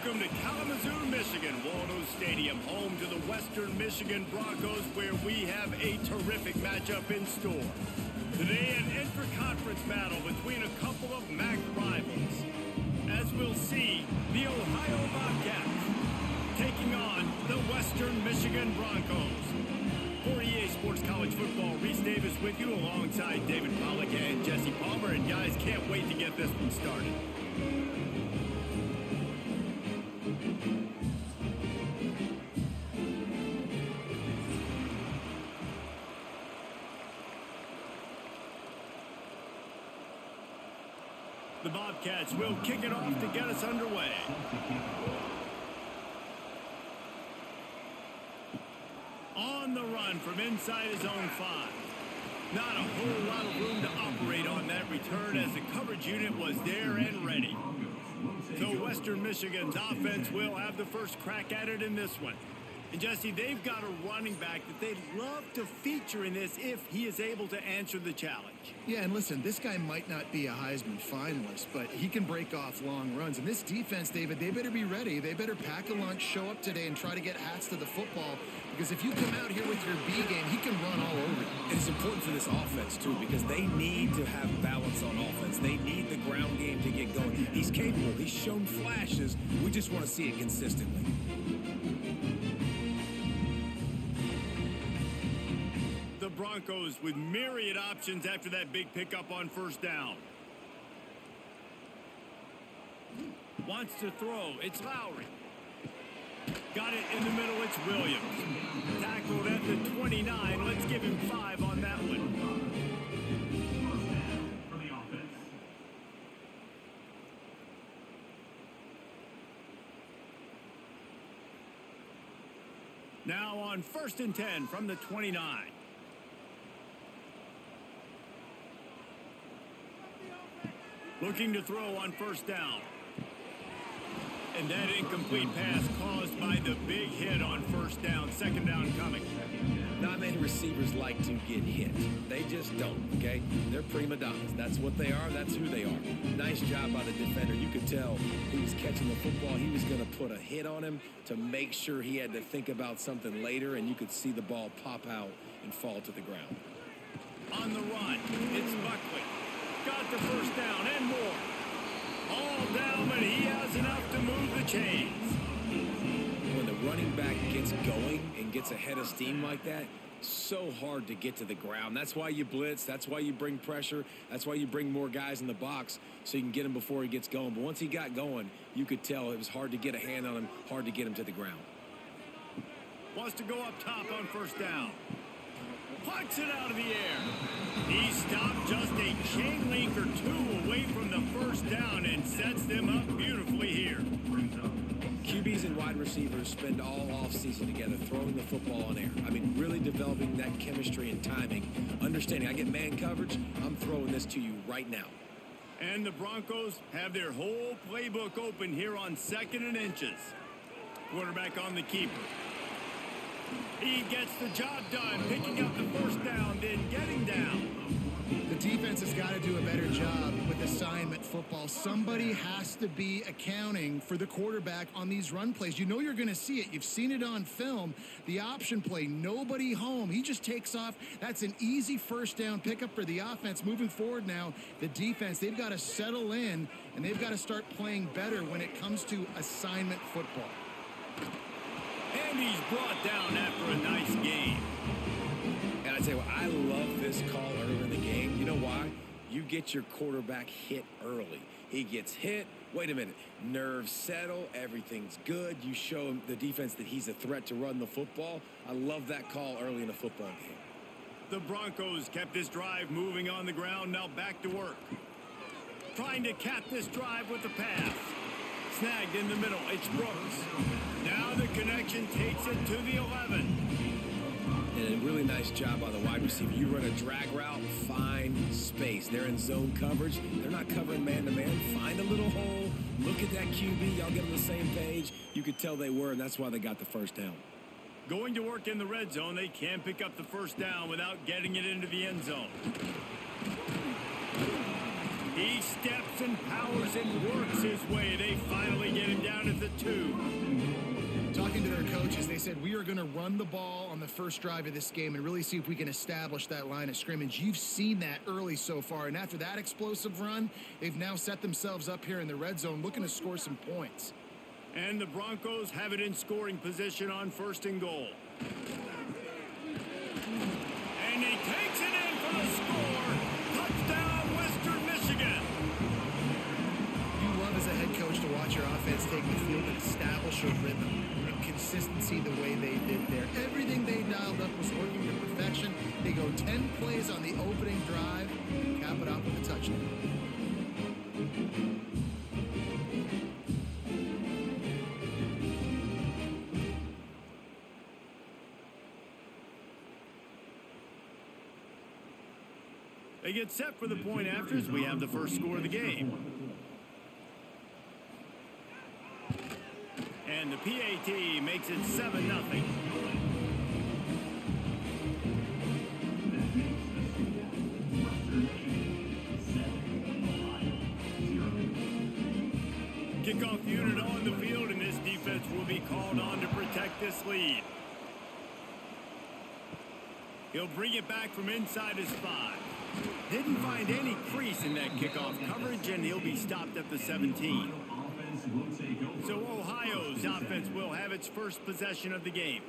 Welcome to Kalamazoo, Michigan, Waldo Stadium, home to the Western Michigan Broncos, where we have a terrific matchup in store. Today, an intra-conference battle between a couple of MAC rivals. As we'll see, the Ohio Bobcats taking on the Western Michigan Broncos. For EA Sports College Football, Reese Davis with you alongside David Pollack and Jesse Palmer. And guys, can't wait to get this one started. The Bobcats will kick it off to get us underway. On the run from inside his own 5. Not a whole lot of room to operate on that return as the coverage unit was there and ready. So Western Michigan's offense will have the first crack at it in this one. And Jesse, they've got a running back that they'd love to feature in this if he is able to answer the challenge. Yeah, and listen, this guy might not be a Heisman finalist, but he can break off long runs. And this defense, David, they better be ready. They better pack a lunch, show up today, and try to get hats to the football. Because if you come out here with your B game, he can run all over you. And it's important for this offense, too, because they need to have balance on offense. They need the ground game to get going. He's capable. He's shown flashes. We just want to see it consistently. The Broncos with myriad options after that big pickup on first down. Wants to throw. It's Lowry. Got it in the middle. It's Williams. Tackled at the 29. Let's give him 5 on that one. Now on 1st and 10 from the 29. Looking to throw on first down. And that incomplete pass caused by the big hit on first down. Second down coming. Not many receivers like to get hit. They just don't, okay? They're prima donnas. That's what they are. That's who they are. Nice job by the defender. You could tell he was catching the football. He was going to put a hit on him to make sure he had to think about something later, and you could see the ball pop out and fall to the ground. On the run, it's Buckley. Got the first down and more. All down, but he has enough to move the chains. When the running back gets going and gets ahead of steam like that, so hard to get to the ground. That's why you blitz. That's why you bring pressure. That's why you bring more guys in the box so you can get him before he gets going. But once he got going, you could tell it was hard to get a hand on him, hard to get him to the ground. Wants to go up top on first down. Plucks it out of the air. He stopped just a chain link or 2 away from the first down and sets them up beautifully here. QBs and wide receivers spend all offseason together throwing the football on air. I mean, really developing that chemistry and timing. Understanding, I get man coverage, I'm throwing this to you right now. And the Broncos have their whole playbook open here on 2nd and inches. Quarterback on the keeper. He gets the job done, picking up the first down, then getting down. The defense has got to do a better job with assignment football. Somebody has to be accounting for the quarterback on these run plays. You know you're going to see it. You've seen it on film. The option play, nobody home. He just takes off. That's an easy first down pickup for the offense. Moving forward now, the defense, they've got to settle in, and they've got to start playing better when it comes to assignment football. And he's brought down after a nice game. And I tell you what, I love this call early in the game. You know why? You get your quarterback hit early. He gets hit. Wait a minute. Nerves settle. Everything's good. You show him, the defense, that he's a threat to run the football. I love that call early in a football game. The Broncos kept this drive moving on the ground. Now back to work. Trying to cap this drive with the pass. Snagged in the middle. It's Brooks. Now the connection takes it to the 11. And a really nice job by the wide receiver. You run a drag route, find space. They're in zone coverage. They're not covering man-to-man. Find a little hole. Look at that QB. Y'all get on the same page. You could tell they were, and that's why they got the first down. Going to work in the red zone. They can pick up the first down without getting it into the end zone. He He steps and powers and works his way. They finally get him down at the 2. Talking to their coaches, they said, we are going to run the ball on the first drive of this game and really see if we can establish that line of scrimmage. You've seen that early so far, and after that explosive run, they've now set themselves up here in the red zone looking to score some points. And the Broncos have it in scoring position on 1st and goal. And he takes it in for the score. Touchdown, Western Michigan. You love as a head coach to watch your offense take the field and establish a rhythm and consistency the way they did there. Everything they dialed up was working to perfection. They go 10 plays on the opening drive and cap it off with a touchdown. They get set for the point after as we have the first score of the game. And the PAT makes it 7-0. Kickoff unit on the field, and this defense will be called on to protect this lead. He'll bring it back from inside his 5. Didn't find any crease in that kickoff coverage, and he'll be stopped at the 17. So Ohio's offense will have its first possession of the game.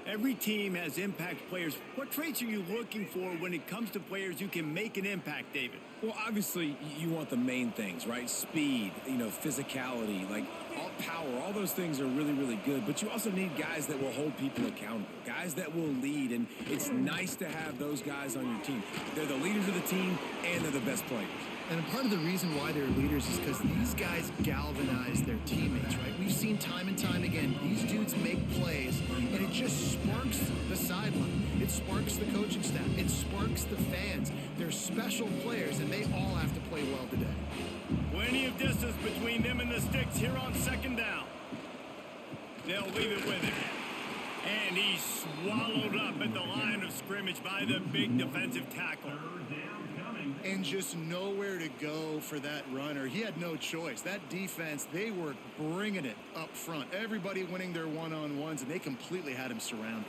Every team has impact players. What traits are you looking for when it comes to players who can make an impact, David? Well, obviously, you want the main things, right? Speed, physicality, like all power, all those things are really, really good. But you also need guys that will hold people accountable, guys that will lead. And it's nice to have those guys on your team. They're the leaders of the team, and they're the best players. And part of the reason why they're leaders is because these guys galvanize their teammates, right? We've seen time and time again, these dudes make plays, and it just sparks the sideline. It sparks the coaching staff. It sparks the fans. They're special players, and they all have to play well today. Plenty of distance between them and the sticks here on 2nd down. They'll leave it with him. And he's swallowed up at the line of scrimmage by the big defensive tackle. And just nowhere to go for that runner. He had no choice. That defense, they were bringing it up front. Everybody winning their one-on-ones, and they completely had him surrounded.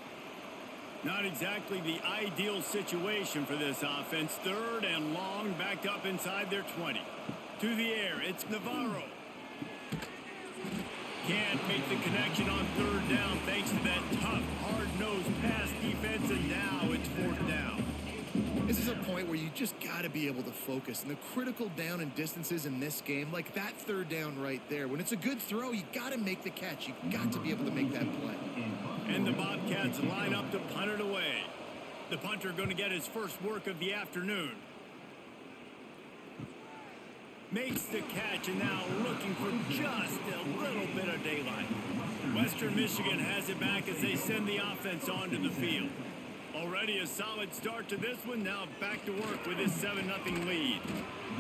Not exactly the ideal situation for this offense. 3rd and long, back up inside their 20. To the air, it's Navarro. Can't make the connection on 3rd down thanks to that tough, hard-nosed pass defense, and now it's 4th down. This is a point where you just got to be able to focus. And the critical down and distances in this game, like that 3rd down right there, when it's a good throw, you got to make the catch. You got to be able to make that play. And the Bobcats line up to punt it away. The punter going to get his first work of the afternoon. Makes the catch, and now looking for just a little bit of daylight. Western Michigan has it back as they send the offense onto the field. Already a solid start to this one. Now back to work with his 7-0 lead.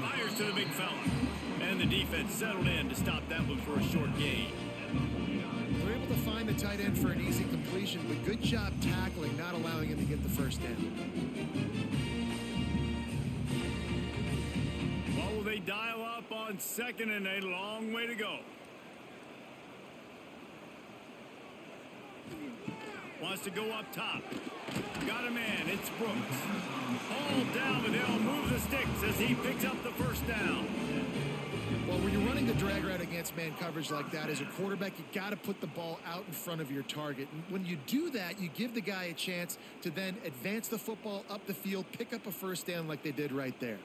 Fires to the big fella. And the defense settled in to stop that one for a short gain. They're able to find the tight end for an easy completion, but good job tackling, not allowing him to get the first down. Well, will they dial up on 2nd and a long way to go? Wants to go up top. Got a man. It's Brooks. All down, but they'll move the sticks as he picks up the first down. Well, when you're running the drag route against man coverage like that as a quarterback, you got to put the ball out in front of your target. And when you do that, you give the guy a chance to then advance the football up the field, pick up a first down like they did right there.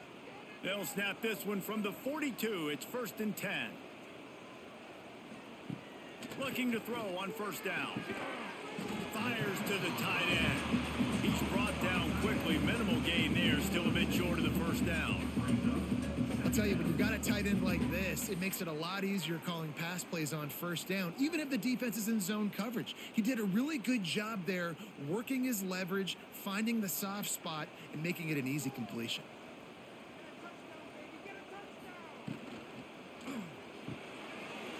They'll snap this one from the 42. It's 1st and 10. Looking to throw on 1st down. Fires to the tight end. He's brought down quickly. Minimal gain there. Still a bit short of the first down. I'll tell you, when you've got a tight end like this, it makes it a lot easier calling pass plays on 1st down, even if the defense is in zone coverage. He did a really good job there, working his leverage, finding the soft spot, and making it an easy completion.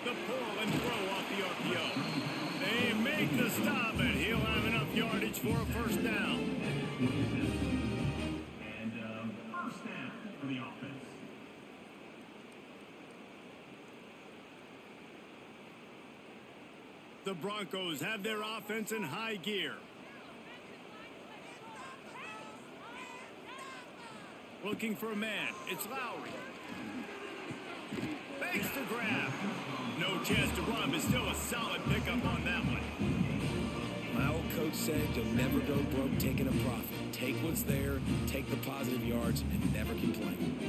The pull and throw off the RPO. They make the stop, and he'll have enough yardage for a 1st down. And first down for the offense. The Broncos have their offense in high gear. Looking for a man. It's Lowry. Fakes the grab. No chance to run, but still a solid pickup on that one. My old coach said you'll never go broke taking a profit. Take what's there, take the positive yards, and never complain.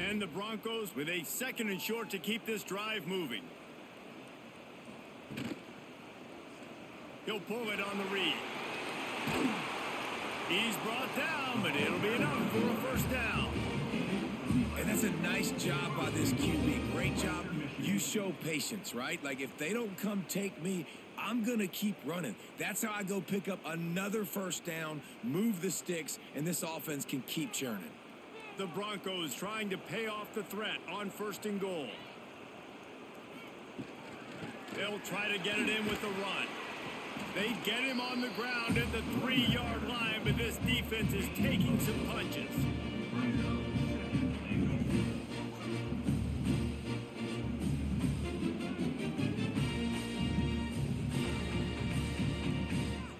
And the Broncos with a 2nd and short to keep this drive moving. He'll pull it on the read. He's brought down, but it'll be enough for a first down. And that's a nice job by this QB. Great job. You show patience, right? Like, if they don't come take me, I'm going to keep running. That's how I go pick up another first down, move the sticks, and this offense can keep churning. The Broncos trying to pay off the threat on 1st and goal. They'll try to get it in with the run. They get him on the ground at the 3-yard line, but this defense is taking some punches.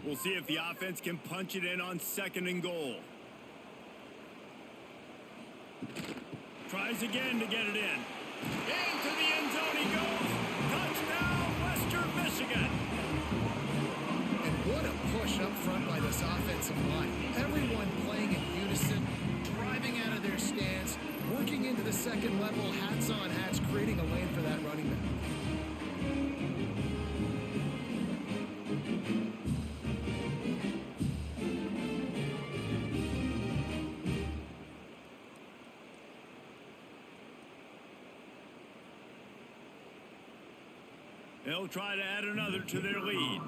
We'll see if the offense can punch it in on 2nd and goal. Tries again to get it in. Into the end zone he goes. Touchdown, Western Michigan. And what a push up front by this offensive line. Everyone playing in unison, driving out of their stance, working into the 2nd level, hats on hats, creating a lane for that running back. They'll try to add another to their lead.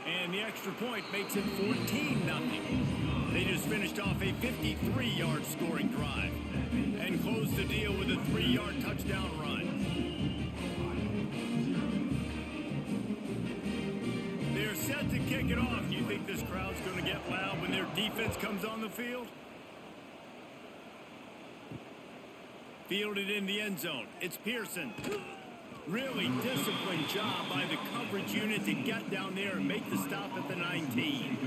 And the extra point makes it 14-0. They just finished off a 53-yard scoring drive and closed the deal with a 3-yard touchdown run. They're set to kick it off. Do you think this crowd's going to get loud when their defense comes on the field? Fielded in the end zone. It's Pearson. Really disciplined job by the coverage unit to get down there and make the stop at the 19.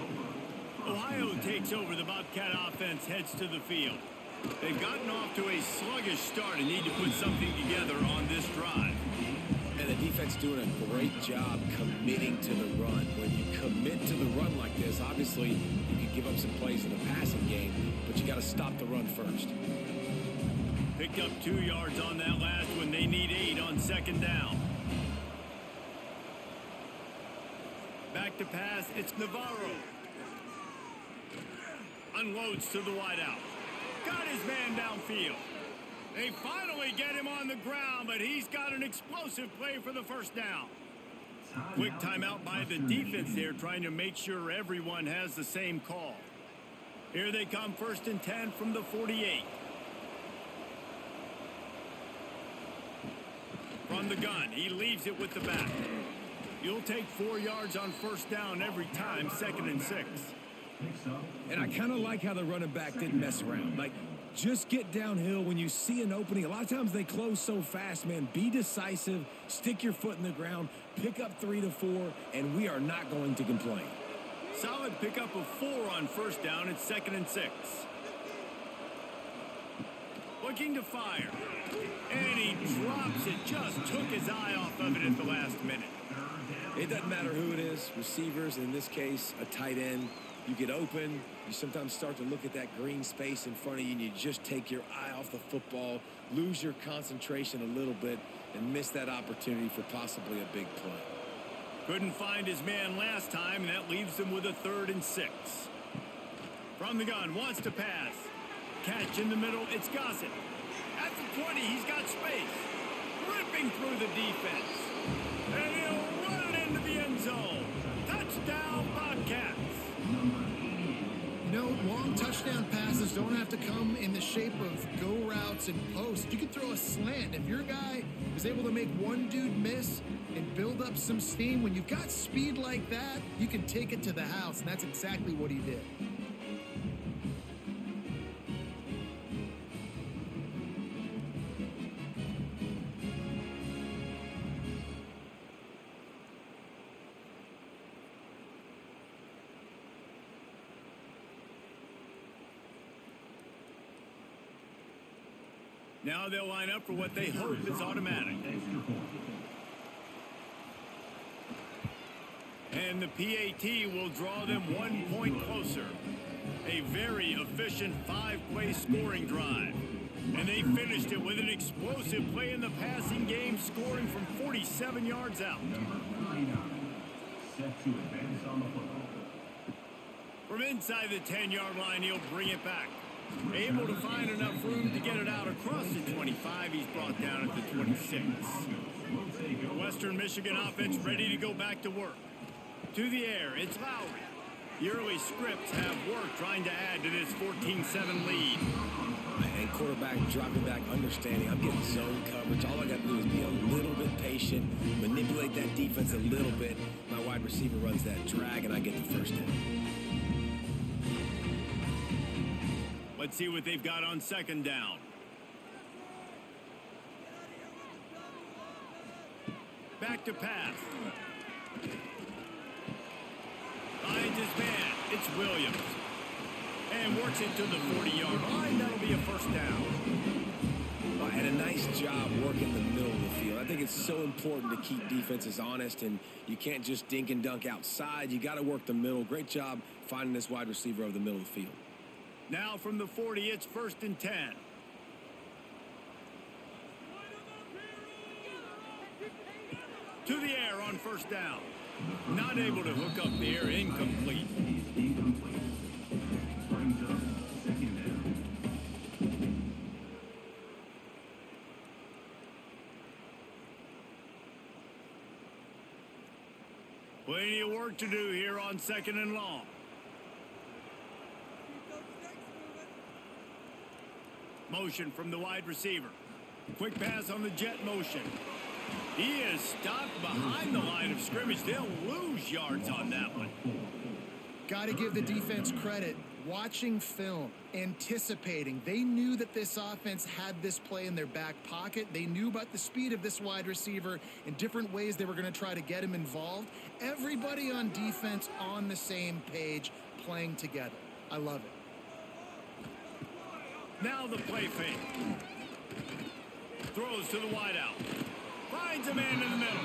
Ohio takes over. The Bobcat offense heads to the field. They've gotten off to a sluggish start and need to put something together on this drive. And the defense doing a great job committing to the run. When you commit to the run like this, obviously you can give up some plays in the passing game, but you got to stop the run first. Picked up 2 yards on that last one. They need 8 on 2nd down. Back to pass. It's Navarro. Unloads to the wideout. Got his man downfield. They finally get him on the ground, but he's got an explosive play for the first down. Quick timeout by the defense there, trying to make sure everyone has the same call. Here they come, 1st and 10 from the 48. From the gun, he leaves it with the back. You'll take 4 yards on 1st down every time, 2nd and 6. And I kind of like how the running back didn't mess around. Like, just get downhill when you see an opening. A lot of times they close so fast, man. Be decisive, stick your foot in the ground, pick up 3 to 4, and we are not going to complain. Solid pickup of 4 on 1st down. It's 2nd and 6. Looking to fire. And he drops it. Just took his eye off of it at the last minute. It doesn't matter who it is. Receivers, in this case, a tight end. You get open. You sometimes start to look at that green space in front of you, and you just take your eye off the football, lose your concentration a little bit, and miss that opportunity for possibly a big play. Couldn't find his man last time, and that leaves him with a 3rd and 6. From the gun, wants to pass. Catch in the middle, it's Gossett. At the 20, he's got space. Ripping through the defense. And he'll run it into the end zone. Touchdown, Bobcats. You know, long touchdown passes don't have to come in the shape of go routes and posts. You can throw a slant. If your guy is able to make one dude miss and build up some steam, when you've got speed like that, you can take it to the house, and that's exactly what he did. Now they'll line up for what they hope is automatic. And the PAT will draw them 1 point closer. A very efficient 5-play scoring drive. And they finished it with an explosive play in the passing game, scoring from 47 yards out. Set to advance on the football. From inside the 10-yard line, he'll bring it back. Able to find enough room to get it out across the 25. He's brought down at the 26. The Western Michigan offense ready to go back to work. To the air, it's Lowry. The early scripts have worked trying to add to this 14-7 lead. And quarterback dropping back, understanding I'm getting zone coverage. All I got to do is be a little bit patient, manipulate that defense a little bit. My wide receiver runs that drag, and I get the first down. Let's see what they've got on second down. Back to pass. Finds his man. It's Williams. And works it to the 40-yard line. That'll be a first down. And a nice job working the middle of the field. I think it's so important to keep defenses honest, and you can't just dink and dunk outside. You got to work the middle. Great job finding this wide receiver over the middle of the field. Now from the 40, it's 1st and 10. To the air on first down. Not able to hook up the air, incomplete. Incomplete. Brings up second down. Plenty of work to do here on 2nd and long. Motion from the wide receiver. Quick pass on the jet motion. He is stopped behind the line of scrimmage. They'll lose yards on that one. Got to give the defense credit. Watching film, anticipating. They knew that this offense had this play in their back pocket. They knew about the speed of this wide receiver and different ways they were going to try to get him involved. Everybody on defense on the same page, playing together. I love it. Now the play fake. Throws to the wideout. Finds a man in the middle.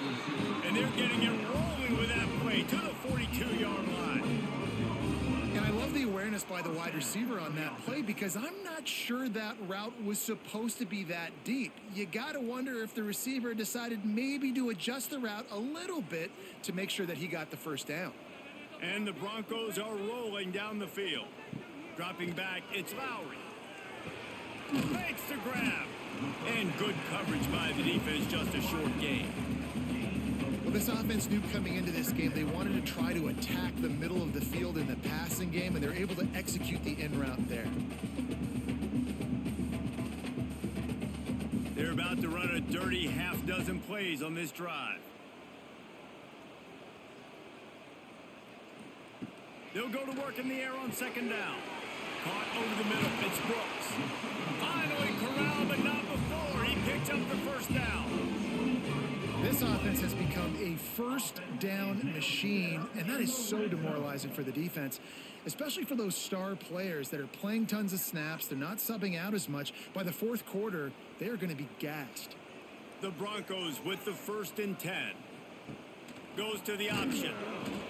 And they're getting it rolling with that play to the 42-yard line. And I love the awareness by the wide receiver on that play because I'm not sure that route was supposed to be that deep. You got to wonder if the receiver decided maybe to adjust the route a little bit to make sure that he got the first down. And the Broncos are rolling down the field. Dropping back, it's Lowry. Makes the grab. And good coverage by the defense, just a short game. Well, this offense knew coming into this game they wanted to try to attack the middle of the field in the passing game, and they're able to execute the in route there. They're about to run a dirty half-dozen plays on this drive. They'll go to work in the air on 2nd down. Caught over the middle. It's Brooks. Finally corralled, but not before. He picks up the first down. This offense has become a first down machine, and that is so demoralizing for the defense, especially for those star players that are playing tons of snaps. They're not subbing out as much. By the fourth quarter, they are going to be gassed. The Broncos with the 1st and 10. Goes to the option.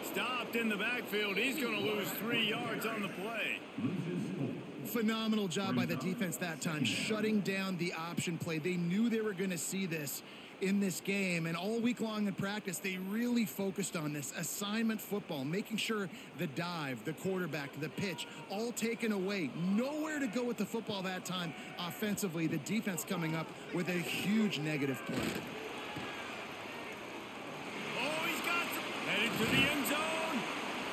Stopped in the backfield. He's going to lose 3 yards on the play. Phenomenal job by the defense that time, shutting down the option play. They knew they were going to see this in this game, and all week long in practice, they really focused on this assignment football, making sure the dive, the quarterback, the pitch, all taken away. Nowhere to go with the football that time offensively. The defense coming up with a huge negative play. Oh, he's got some. Headed to the end zone.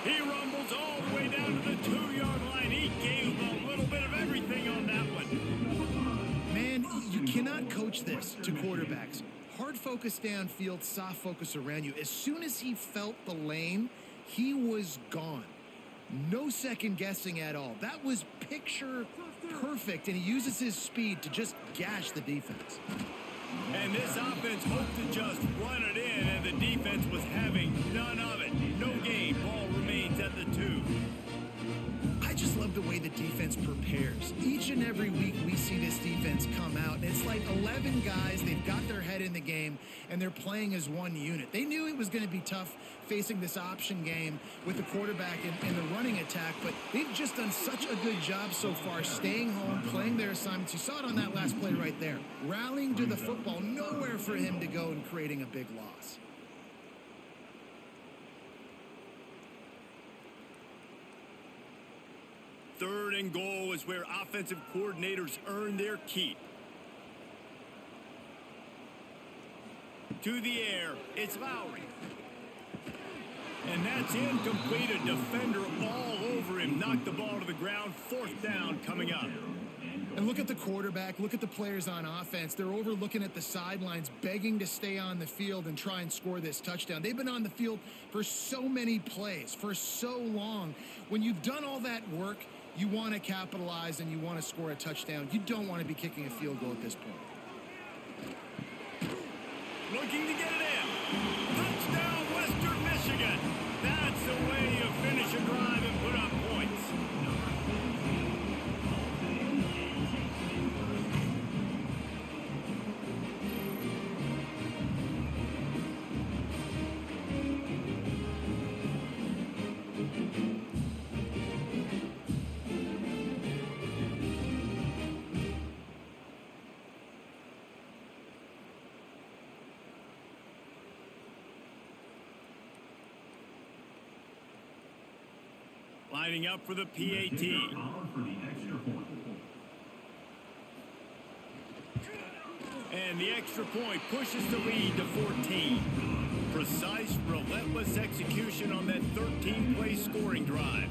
He rumbles all the way down to the 2-yard line. He gave a little bit of everything on that one. Man, you cannot coach this to quarterbacks. Hard focus downfield, soft focus around you. As soon as he felt the lane, he was gone. No second guessing at all. That was picture perfect, and he uses his speed to just gash the defense. And this offense hoped to just run it in, and the defense was having none of it. No gain. Ball remains at the 2. I just love the way the defense prepares. Each and every week we see this defense come out, and it's like 11 guys, they've got their head in the game, and they're playing as one unit. They knew it was going to be tough facing this option game with the quarterback and the running attack, but they've just done such a good job so far staying home, playing their assignments. You saw it on that last play right there. Rallying to the football, nowhere for him to go and creating a big loss. Third and goal is where offensive coordinators earn their keep. To the air, it's Lowry. And that's incomplete. A defender all over him. Knocked the ball to the ground. Fourth down coming up. And look at the quarterback. Look at the players on offense. They're over looking at the sidelines, begging to stay on the field and try and score this touchdown. They've been on the field for so many plays, for so long. When you've done all that work, you want to capitalize and you want to score a touchdown. You don't want to be kicking a field goal at this point. Looking to get it in. Touchdown, Western Michigan. That's the way you finish a drive and put up points. Lining up for the PAT. And the extra point pushes the lead to 14. Precise, relentless execution on that 13-play scoring drive.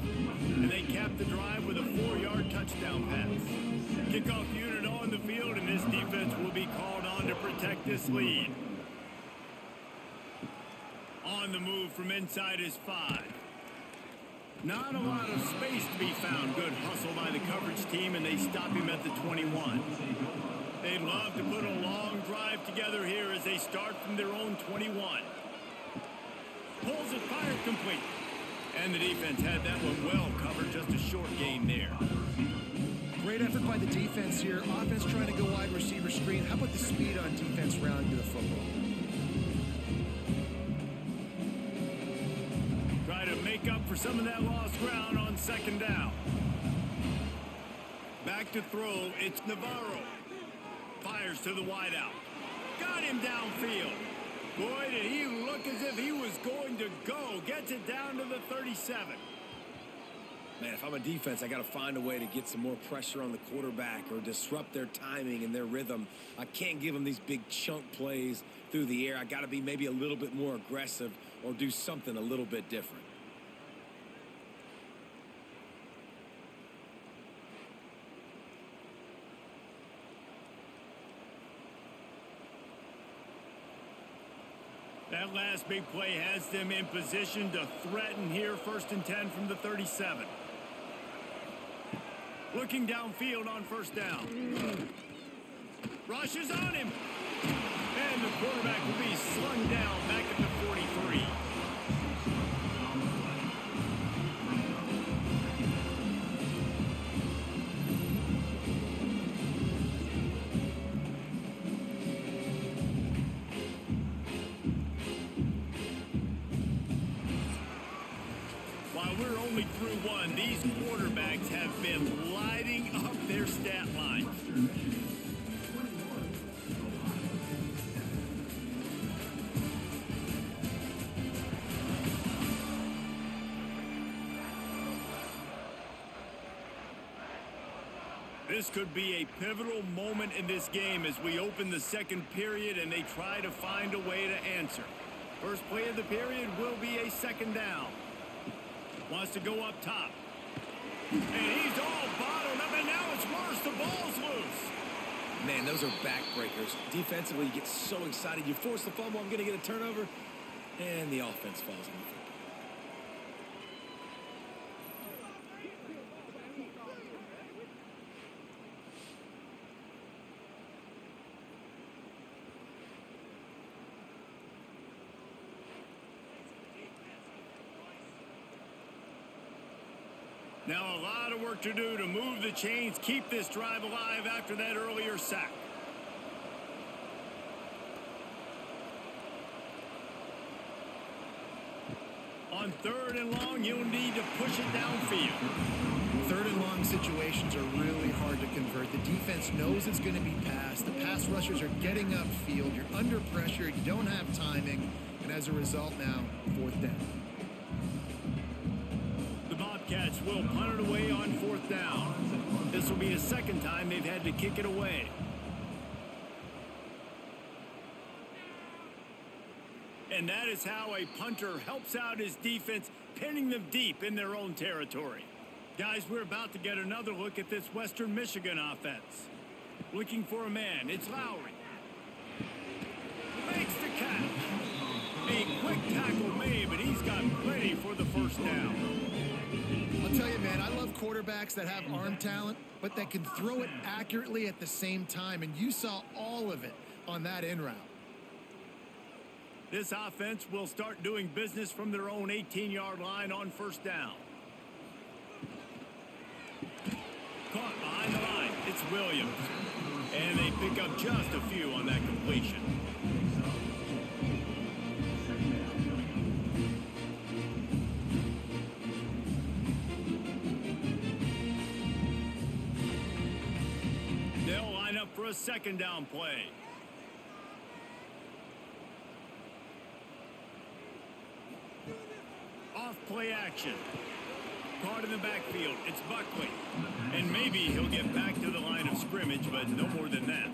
And they cap the drive with a 4-yard touchdown pass. Kickoff unit on the field, and this defense will be called on to protect this lead. On the move from inside is 5. Not a lot of space to be found. Good hustle by the coverage team, and they stop him at the 21. They'd love to put a long drive together here as they start from their own 21. Pulls it, fired complete. And the defense had that one well covered, just a short gain there. Great effort by the defense here. Offense trying to go wide receiver screen. How about the speed on defense rallying to the football? Make up for some of that lost ground on second down. Back to throw, it's Navarro. Fires to the wideout. Got him downfield. Boy, did he look as if he was going to go. Gets it down to the 37. Man, if I'm a defense, I got to find a way to get some more pressure on the quarterback or disrupt their timing and their rhythm. I can't give them these big chunk plays through the air. I got to be maybe a little bit more aggressive or do something a little bit different. That last big play has them in position to threaten here. 1st and 10 from the 37. Looking downfield on first down. Rushes on him. And the quarterback will be slung down back at the 43. We're only through one. These quarterbacks have been lighting up their stat lines. This could be a pivotal moment in this game as we open the second period and they try to find a way to answer. First play of the period will be a second down. Wants to go up top. And he's all bottled up, and now it's worse. The ball's loose. Man, those are backbreakers. Defensively, you get so excited. You force the fumble, I'm going to get a turnover, and the offense falls on the football. Now a lot of work to do to move the chains, keep this drive alive after that earlier sack. On 3rd and long, you'll need to push it downfield. 3rd and long situations are really hard to convert. The defense knows it's going to be passed. The pass rushers are getting upfield. You're under pressure. You don't have timing. And as a result now, 4th down. The Bobcats will punt it away on 4th down. This will be the 2nd time they've had to kick it away. And that is how a punter helps out his defense, pinning them deep in their own territory. Guys, we're about to get another look at this Western Michigan offense. Looking for a man. It's Lowry. Makes the catch. A quick tackle made, but he's got plenty for the 1st down. I'll tell you, man, I love quarterbacks that have arm talent, but that can throw it accurately at the same time. And you saw all of it on that in route. This offense will start doing business from their own 18-yard line on 1st down. Caught behind the line. It's Williams. And they pick up just a few on that completion. They'll line up for a 2nd down play. Off-play action. Caught in the backfield. It's Buckley. And maybe he'll get back to the line of scrimmage, but no more than that.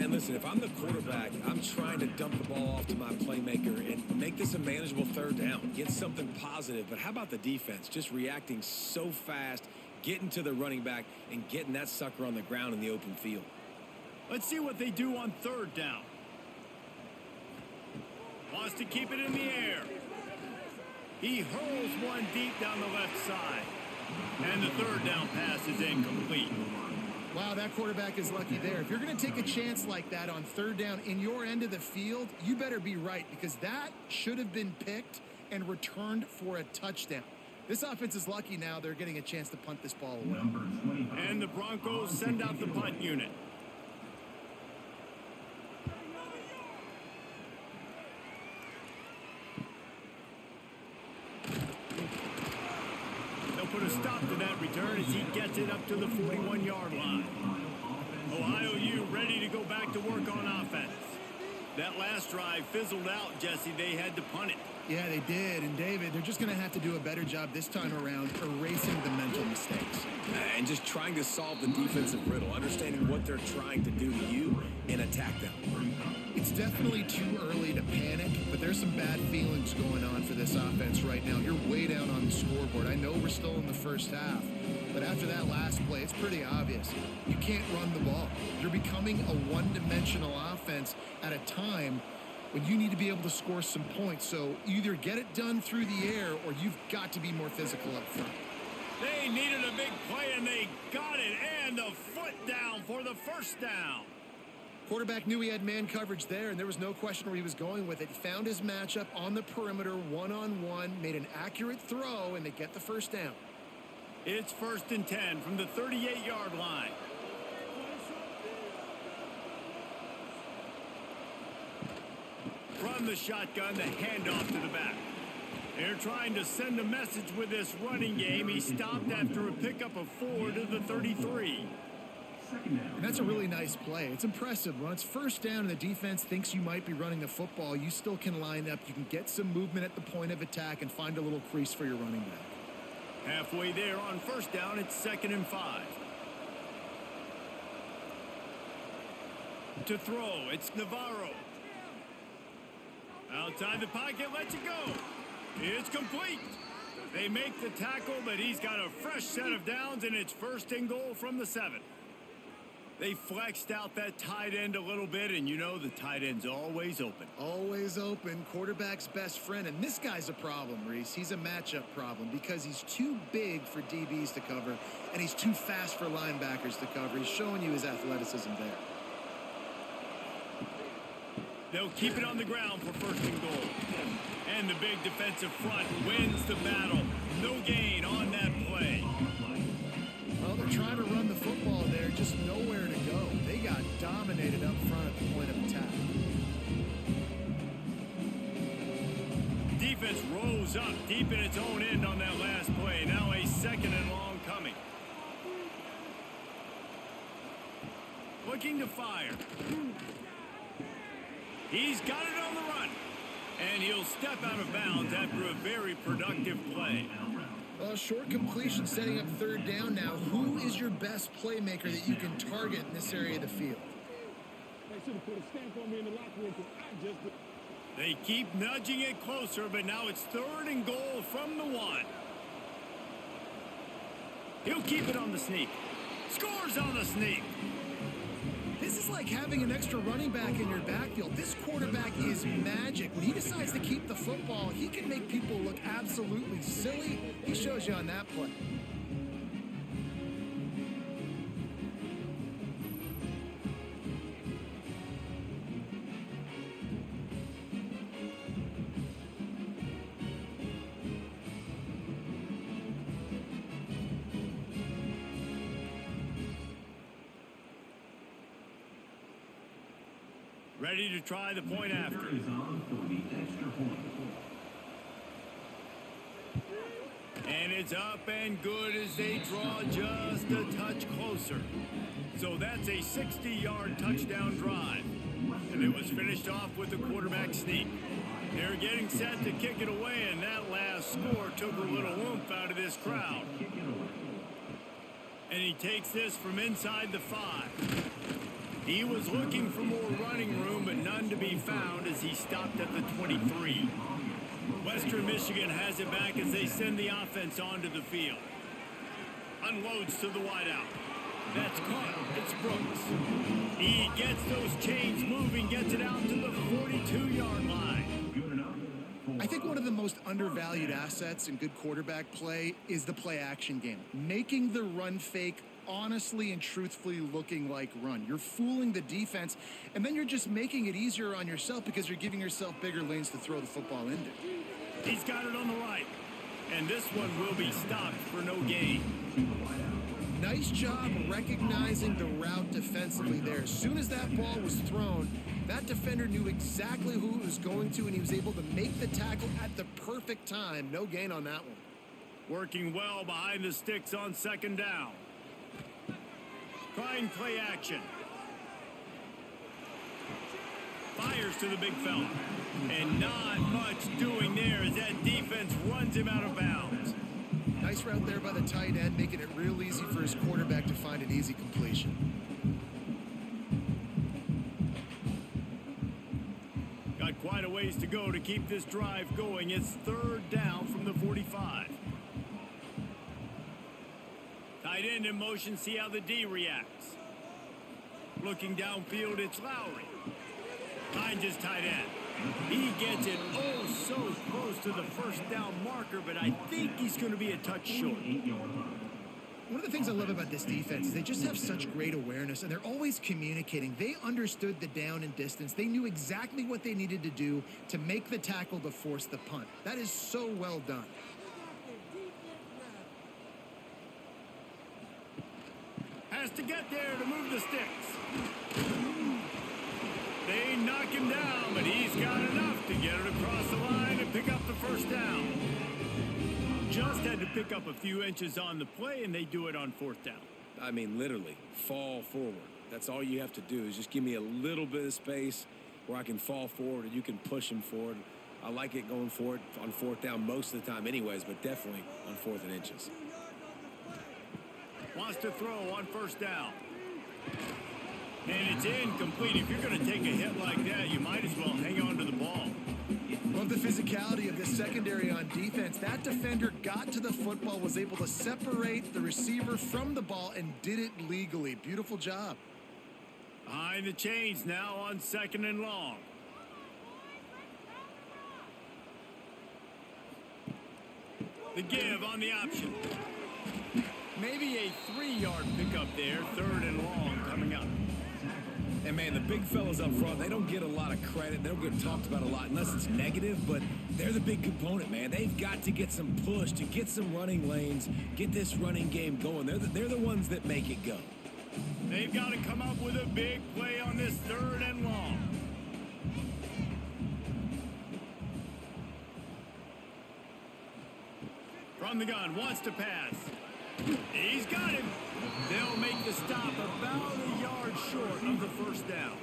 And listen, if I'm the quarterback, I'm trying to dump the ball off to my playmaker and make this a manageable 3rd down. Get something positive. But how about the defense? Just reacting so fast, getting to the running back, and getting that sucker on the ground in the open field. Let's see what they do on 3rd down. Wants to keep it in the air. He hurls one deep down the left side. And the 3rd down pass is incomplete. Wow, that quarterback is lucky there. If you're going to take a chance like that on 3rd down in your end of the field, you better be right, because that should have been picked and returned for a touchdown. This offense is lucky now they're getting a chance to punt this ball away. And the Broncos send out the punt unit. Put a stop to that return as he gets it up to the 41-yard line. Ohio U ready to go back to work on offense. That last drive fizzled out, Jesse. They had to punt it. Yeah, they did. And, David, they're just going to have to do a better job this time around erasing the mental mistakes. And just trying to solve the defensive riddle, understanding what they're trying to do to you and attack them. It's definitely too early to panic, but there's some bad feelings going on for this offense right now. You're way down on the scoreboard. I know we're still in the 1st half, but after that last play, it's pretty obvious. You can't run the ball. You're becoming a one-dimensional offense at a time when you need to be able to score some points. So either get it done through the air or you've got to be more physical up front. They needed a big play, and they got it, and the foot down for the 1st down. Quarterback knew he had man coverage there, and there was no question where he was going with it. Found his matchup on the perimeter, one-on-one, made an accurate throw, and they get the 1st down. It's 1st and 10 from the 38-yard line. From the shotgun, the handoff to the back. They're trying to send a message with this running game. He stopped after a pickup of 4 to the 33. And that's a really nice play. It's impressive. When it's 1st down and the defense thinks you might be running the football, you still can line up. You can get some movement at the point of attack and find a little crease for your running back. Halfway there on 1st down, it's 2nd and 5. To throw, it's Navarro. Outside the pocket, lets it go. It's complete. They make the tackle, but he's got a fresh set of downs, and it's 1st and goal from the 7. They flexed out that tight end a little bit, and you know the tight end's always open. Always open. Quarterback's best friend. And this guy's a problem, Reese. He's a matchup problem because he's too big for DBs to cover, and he's too fast for linebackers to cover. He's showing you his athleticism there. They'll keep it on the ground for 1st and goal. And the big defensive front wins the battle. No gain on that play. play. Well, they're trying to run the football there, just nowhere to go. They got dominated up front at the point of attack. Defense rose up deep in its own end on that last play. Now a 2nd and long coming. Looking to fire. He's got it on the run. And he'll step out of bounds after a very productive play. Well, short completion setting up 3rd down now. Who is your best playmaker that you can target in this area of the field? They should have put a stamp on me in the locker room because I just... They keep nudging it closer, but now it's 3rd and goal from the 1. He'll keep it on the sneak. Scores on the sneak. This is like having an extra running back in your backfield. This quarterback is magic. When he decides to keep the football, he can make people look absolutely silly. He shows you on that play. Ready to try the point after. Is on for the extra point. And it's up and good as they draw just a touch closer. So that's a 60-yard touchdown drive. And it was finished off with the quarterback sneak. They're getting set to kick it away, and that last score took a little oomph out of this crowd. And he takes this from inside the 5. He was looking for more running room, but none to be found as he stopped at the 23. Western Michigan has it back as they send the offense onto the field. Unloads to the wideout. That's caught. It's Brooks. He gets those chains moving, gets it out to the 42-yard line. I think one of the most undervalued assets in good quarterback play is the play-action game. Making the run fake honestly and truthfully looking like run. You're fooling the defense, and then you're just making it easier on yourself because you're giving yourself bigger lanes to throw the football into. He's got it on the right, and this one will be stopped for no gain. Nice job recognizing the route defensively there. As soon as that ball was thrown, that defender knew exactly who it was going to, and he was able to make the tackle at the perfect time. No gain on that one. Working well behind the sticks on 2nd down. Trying play action. Fires to the big fella. And not much doing there as that defense runs him out of bounds. Nice route there by the tight end, making it real easy for his quarterback to find an easy completion. Got quite a ways to go to keep this drive going. It's 3rd down from the 45. Tight end in motion, see how the D reacts. Looking downfield, it's Lowry. Finds his tight end. He gets it oh so close to the 1st down marker, but I think he's going to be a touch short. One of the things I love about this defense is they just have such great awareness, and they're always communicating. They understood the down and distance. They knew exactly what they needed to do to make the tackle to force the punt. That is so well done. Has to get there to move the sticks. They knock him down, but he's got enough to get it across the line and pick up the 1st down. Just had to pick up a few inches on the play, and they do it on 4th down. I mean, literally, fall forward. That's all you have to do is just give me a little bit of space where I can fall forward and you can push him forward. I like it going forward on 4th down most of the time anyways, but definitely on 4th and inches. Wants to throw on 1st down. And it's incomplete. If you're going to take a hit like that, you might as well hang on to the ball. Love the physicality of this secondary on defense. That defender got to the football, was able to separate the receiver from the ball, and did it legally. Beautiful job. Behind the chains now on 2nd and long. The give on the option. Maybe a 3-yard pickup there. 3rd and long coming up. And, man, the big fellas up front, they don't get a lot of credit. They don't get talked about a lot unless it's negative, but they're the big component, man. They've got to get some push, to get some running lanes, get this running game going. They're the ones that make it go. They've got to come up with a big play on this 3rd and long. From the gun, wants to pass. He's got him. They'll make the stop about a yard short of the first down.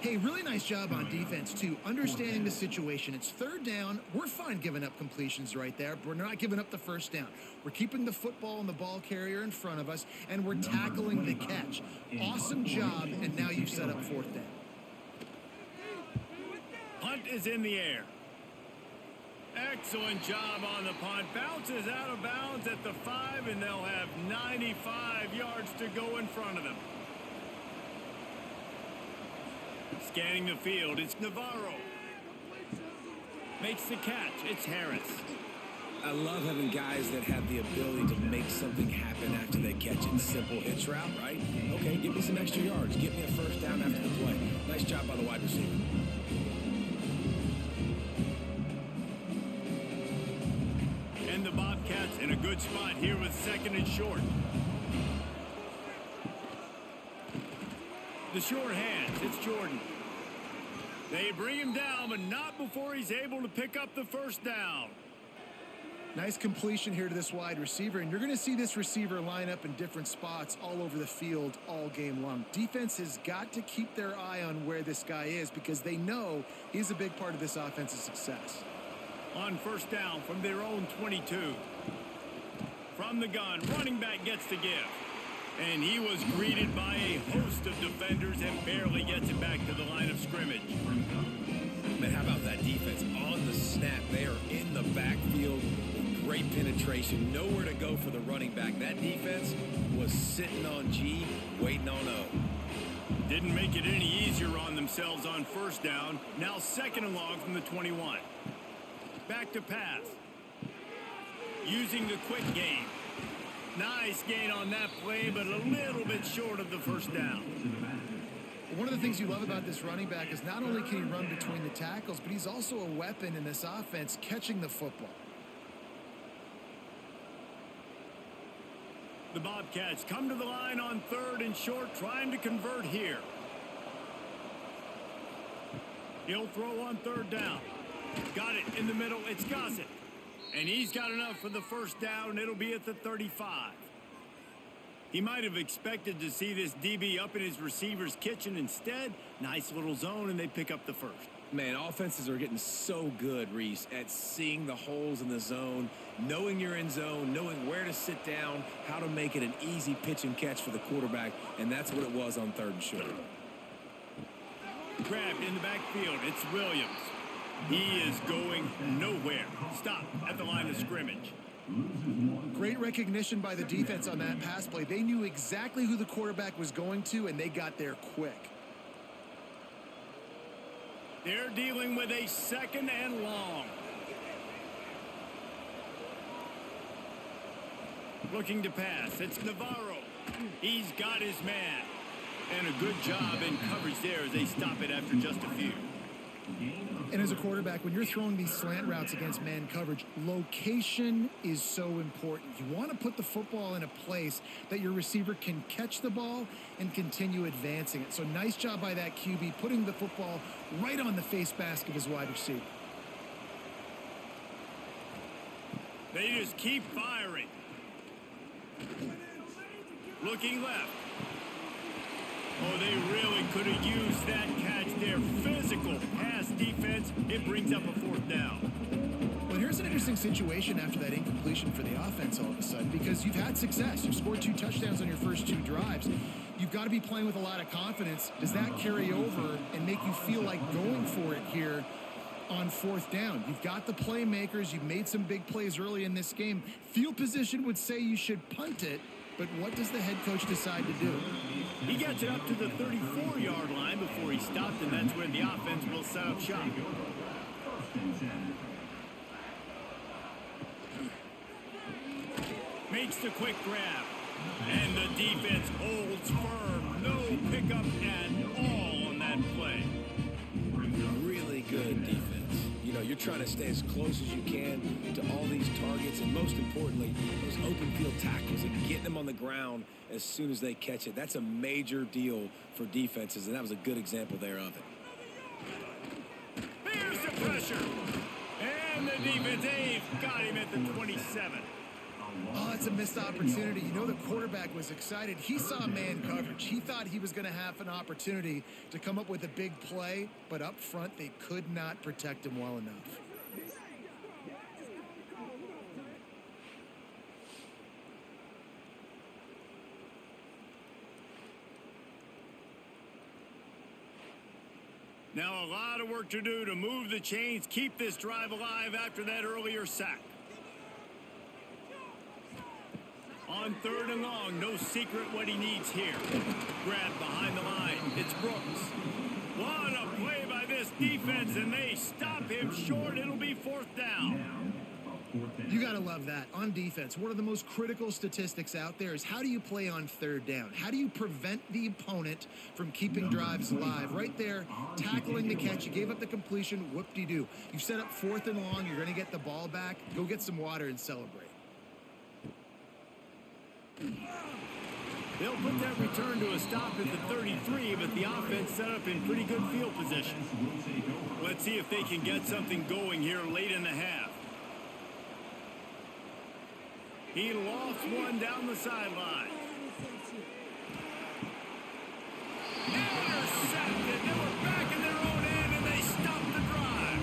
Hey, really nice job on defense, too, understanding the situation. It's 3rd down. We're fine giving up completions right there, but we're not giving up the first down. We're keeping the football and the ball carrier in front of us, and we're tackling the catch. Awesome job, and now you've set up 4th down. Punt is in the air. Excellent job on the punt. Bounces out of bounds at the 5, and they'll have 95 yards to go in front of them. Scanning the field, it's Navarro. Makes the catch, it's Harris. I love having guys that have the ability to make something happen after they catch it. Simple hitch route, right? Okay, give me some extra yards. Give me a first down after the play. Nice job by the wide receiver. And the Bobcats in a good spot here with 2nd and short. The short hands, it's Jordan. They bring him down, but not before he's able to pick up the first down. Nice completion here to this wide receiver, and you're going to see this receiver line up in different spots all over the field all game long. Defense has got to keep their eye on where this guy is because they know he's a big part of this offense's success. On first down from their own 22. From the gun, running back gets the give. And he was greeted by a host of defenders and barely gets it back to the line of scrimmage. Man, how about that defense? On the snap, they are in the backfield with great penetration. Nowhere to go for the running back. That defense was sitting on G, waiting on O. Didn't make it any easier on themselves on first down. Now 2nd and long from the 21. Back to pass. Using the quick game. Nice gain on that play, but a little bit short of the first down. One of the things you love about this running back is not only can he run between the tackles, but he's also a weapon in this offense catching the football. The Bobcats come to the line on 3rd and short, trying to convert here. He'll throw on 3rd down. Got it in the middle. It's Gossett. And he's got enough for the first down. It'll be at the 35. He might have expected to see this DB up in his receiver's kitchen. Instead, nice little zone, and they pick up the first. Man, offenses are getting so good, Reese, at seeing the holes in the zone, knowing you're in zone, knowing where to sit down, how to make it an easy pitch and catch for the quarterback, and that's what it was on 3rd and short. Grabbed in the backfield. It's Williams. He is going nowhere. Stop at the line of scrimmage. Great recognition by the defense on that pass play. They knew exactly who the quarterback was going to, and they got there quick. They're dealing with a 2nd and long. Looking to pass. It's Navarro. He's got his man. And a good job in coverage there as they stop it after just a few. And as a quarterback, when you're throwing these slant routes against man coverage, location is so important. You want to put the football in a place that your receiver can catch the ball and continue advancing it. So nice job by that QB, putting the football right on the face mask of his wide receiver. They just keep firing. Looking left. Oh, they really could have used that catch there. Physical pass defense. It brings up a 4th down. Well, here's an interesting situation after that incompletion for the offense all of a sudden, because you've had success. You've scored 2 touchdowns on your first 2 drives. You've got to be playing with a lot of confidence. Does that carry over and make you feel like going for it here on 4th down? You've got the playmakers. You've made some big plays early in this game. Field position would say you should punt it, but what does the head coach decide to do? He gets it up to the 34-yard line before he stopped, and that's where the offense will set up shop. Makes the quick grab. And the defense holds firm. No pickup at all on that play. Really good defense. You know, you're trying to stay as close as you can to all these targets, and most importantly, those open field tackles and getting them on the ground as soon as they catch it. That's a major deal for defenses, and that was a good example there of it. Here's the pressure. And the defense got him at the 27. Oh, it's a missed opportunity. You know, the quarterback was excited. He saw man coverage. He thought he was going to have an opportunity to come up with a big play, but up front, they could not protect him well enough. Now a lot of work to do to move the chains, keep this drive alive after that earlier sack. On 3rd and long, no secret what he needs here. Grab behind the line. It's Brooks. What a play by this defense, and they stop him short. It'll be 4th down. You got to love that. On defense, one of the most critical statistics out there is how do you play on 3rd down? How do you prevent the opponent from keeping drives alive? Right there, tackling the catch. You gave up the completion. Whoop-de-doo. You've set up 4th and long. You're going to get the ball back. Go get some water and celebrate. They'll put that return to a stop at the 33, but the offense set up in pretty good field position. Let's see if they can get something going here late in the half. He lofts one down the sideline. Intercepted. They were back in their own end, and they stopped the drive.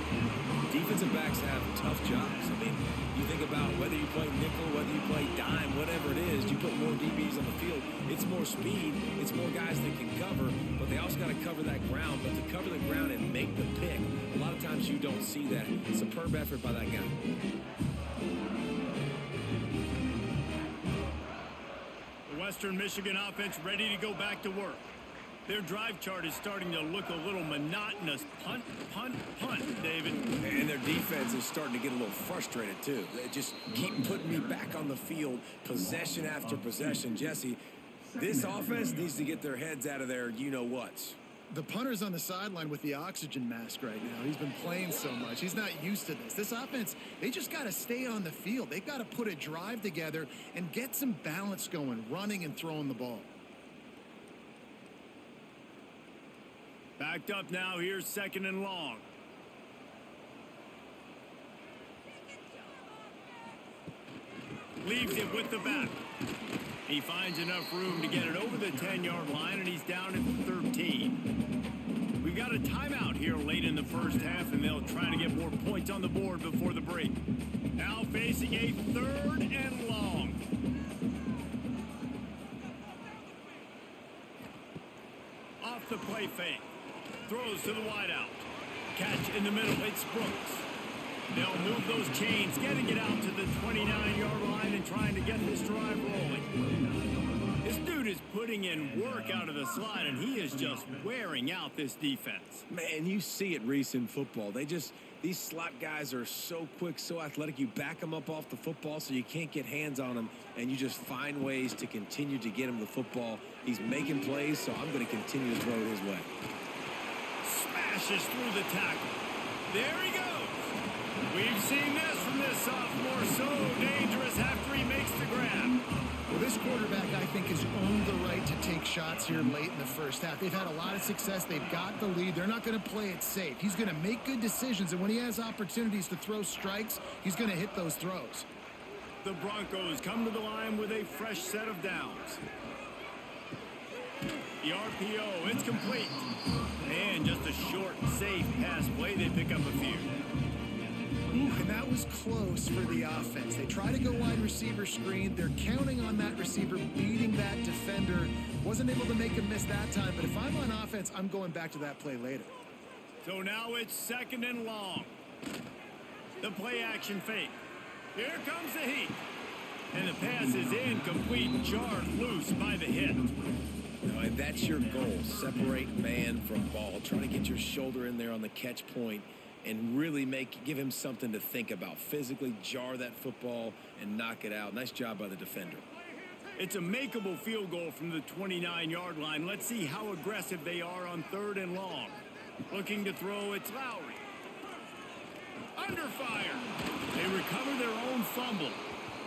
Defensive backs have tough jobs. I mean, you think about whether you play nickel, whether you play dime, whatever it is, you put more DBs on the field. It's more speed. It's more guys that can cover, but they also got to cover that ground. But to cover the ground and make the pick, a lot of times you don't see that. Superb effort by that guy. The Western Michigan offense ready to go back to work. Their drive chart is starting to look a little monotonous. Punt, punt, punt, David. And their defense is starting to get a little frustrated, too. They just keep putting me back on the field, possession after possession. Jesse, this offense needs to get their heads out of their you-know-whats. The punter's on the sideline with the oxygen mask right now. He's been playing so much. He's not used to this. This offense, they just got to stay on the field. They've got to put a drive together and get some balance going, running and throwing the ball. Backed up now. Here's 2nd and long. Leaves it with the back. He finds enough room to get it over the 10-yard line, and he's down at the 13. We got a timeout here late in the first half, and they'll try to get more points on the board before the break. Now facing a 3rd and long. Off the play fake. Throws to the wideout. Catch in the middle. It's Brooks. They'll move those chains, getting it out to the 29-yard line and trying to get this drive rolling. This dude is putting in work out of the slot, and he is just wearing out this defense. Man, you see it, Reese, in football. These slot guys are so quick, so athletic. You back them up off the football so you can't get hands on them, and you just find ways to continue to get him the football. He's making plays, so I'm going to continue to throw it his way. Smashes through the tackle. There he goes. We've seen this from this sophomore. So dangerous after he makes the grab. Well, this quarterback, I think, has earned the right to take shots here late in the first half. They've had a lot of success. They've got the lead. They're not going to play it safe. He's going to make good decisions, and when he has opportunities to throw strikes, he's going to hit those throws. The Broncos come to the line with a fresh set of downs. The RPO, it's complete. And just a short, safe pass play. They pick up a few. And that was close for the offense. They try to go wide receiver screen. They're counting on that receiver beating that defender. Wasn't able to make him miss that time, but if I'm on offense, I'm going back to that play later. So now it's 2nd and long. The play action fake. Here comes the heat. And the pass is incomplete, jarred loose by the hit. No, and that's your goal. Separate man from ball. Try to get your shoulder in there on the catch point and really give him something to think about. Physically jar that football and knock it out. Nice job by the defender. It's a makeable field goal from the 29-yard line. Let's see how aggressive they are on 3rd and long. Looking to throw, it's Lowry. Under fire. They recover their own fumble.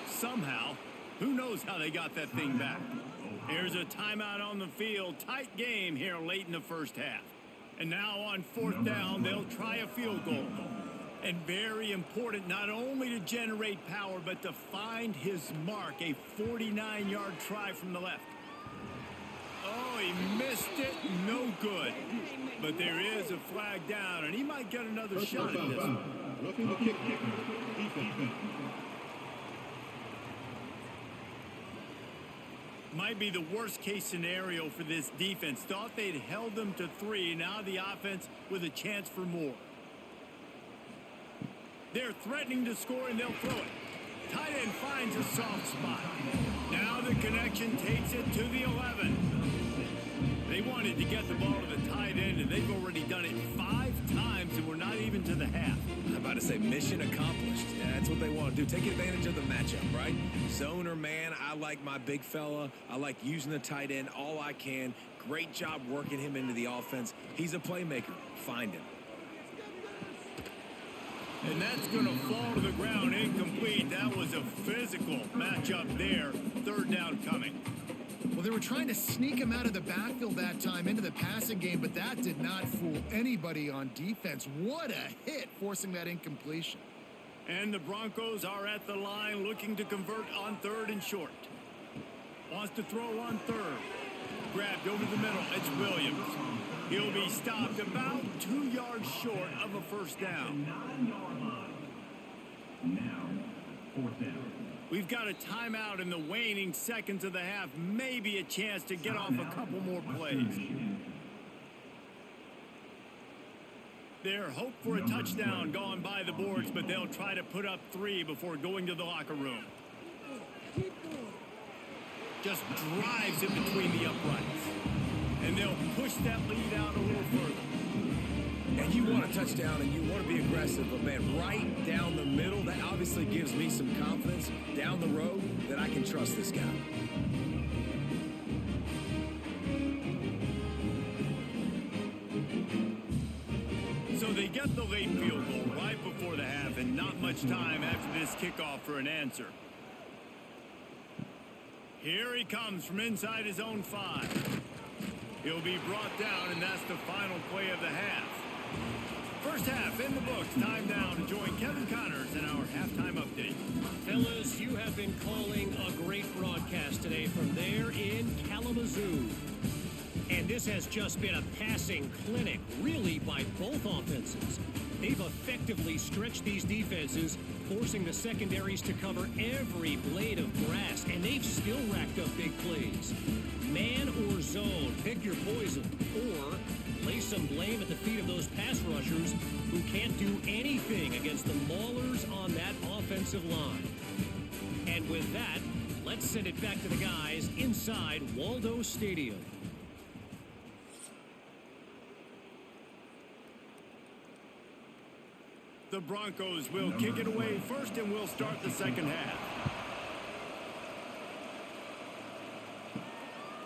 Somehow, who knows how they got that thing back. Here's a timeout on the field. Tight game here late in the first half. And now on 4th down, they'll try a field goal. And very important, not only to generate power, but to find his mark. A 49-yard try from the left. Oh, he missed it. No good. But there is a flag down, and he might get another shot at this. Roughing the kick. Defense. Might be the worst case scenario for this defense. Thought they'd held them to 3. Now the offense with a chance for more. They're threatening to score, and they'll throw it. Tight end finds a soft spot. Now the connection takes it to the 11. They wanted to get the ball to the tight end, and they've already done it 5 times, and we're not even to the half. I'm about to say mission accomplished. Yeah, that's what they want to do. Take advantage of the matchup, right? Zone or man, I like my big fella. I like using the tight end all I can. Great job working him into the offense. He's a playmaker. Find him. And that's going to fall to the ground incomplete. That was a physical matchup there. 3rd down coming. Well, they were trying to sneak him out of the backfield that time into the passing game, but that did not fool anybody on defense. What a hit, forcing that incompletion. And the Broncos are at the line looking to convert on 3rd and short. Wants to throw on 3rd. Grabbed over the middle. It's Williams. He'll be stopped about 2 yards short of a 1st down. Now, 4th down. We've got a timeout in the waning seconds of the half. Maybe a chance to get off a couple more plays. Their hope for a touchdown gone by the boards, but they'll try to put up 3 before going to the locker room. Just drives it between the uprights. And they'll push that lead out a little further. And you want a touchdown and you want to be aggressive, but man, right down the middle, that obviously gives me some confidence down the road that I can trust this guy. So they get the late field goal right before the half, and not much time after this kickoff for an answer. Here he comes from inside his own 5. He'll be brought down, and that's the final play of the half. First half in the books. Time now to join Kevin Connors in our halftime update. Fellas, you have been calling a great broadcast today from there in Kalamazoo. And this has just been a passing clinic, really, by both offenses. They've effectively stretched these defenses, forcing the secondaries to cover every blade of grass, and they've still racked up big plays. Man or zone, pick your poison, or lay some blame at the feet of those pass rushers who can't do anything against the maulers on that offensive line. And with that, let's send it back to the guys inside Waldo Stadium. The Broncos will kick it away first, and we'll start the second half.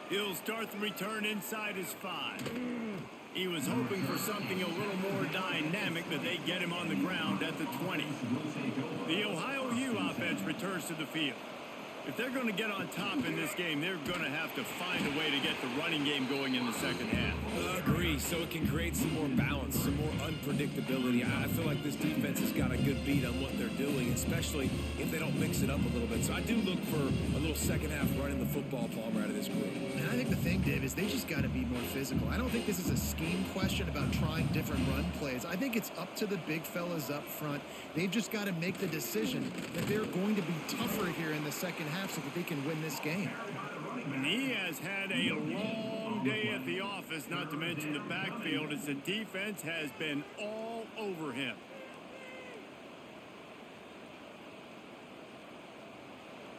He'll start the return inside his 5. He was hoping for something a little more dynamic, but they get him on the ground at the 20. The Ohio U offense returns to the field. If they're going to get on top in this game, they're going to have to find a way to get the running game going in the second half. Agree, so it can create some more balance, some more unpredictability. I feel like this defense has got a good beat on what they're doing, especially if they don't mix it up a little bit. So I do look for a little second half running the football, Palmer, out of this group. And I think the thing, Dave, is they just got to be more physical. I don't think this is a scheme question about trying different run plays. I think it's up to the big fellas up front. They've just got to make the decision that they're going to be tougher here in the second half so that they can win this game. And he has had a long day at the office, not to mention the backfield, as the defense has been all over him.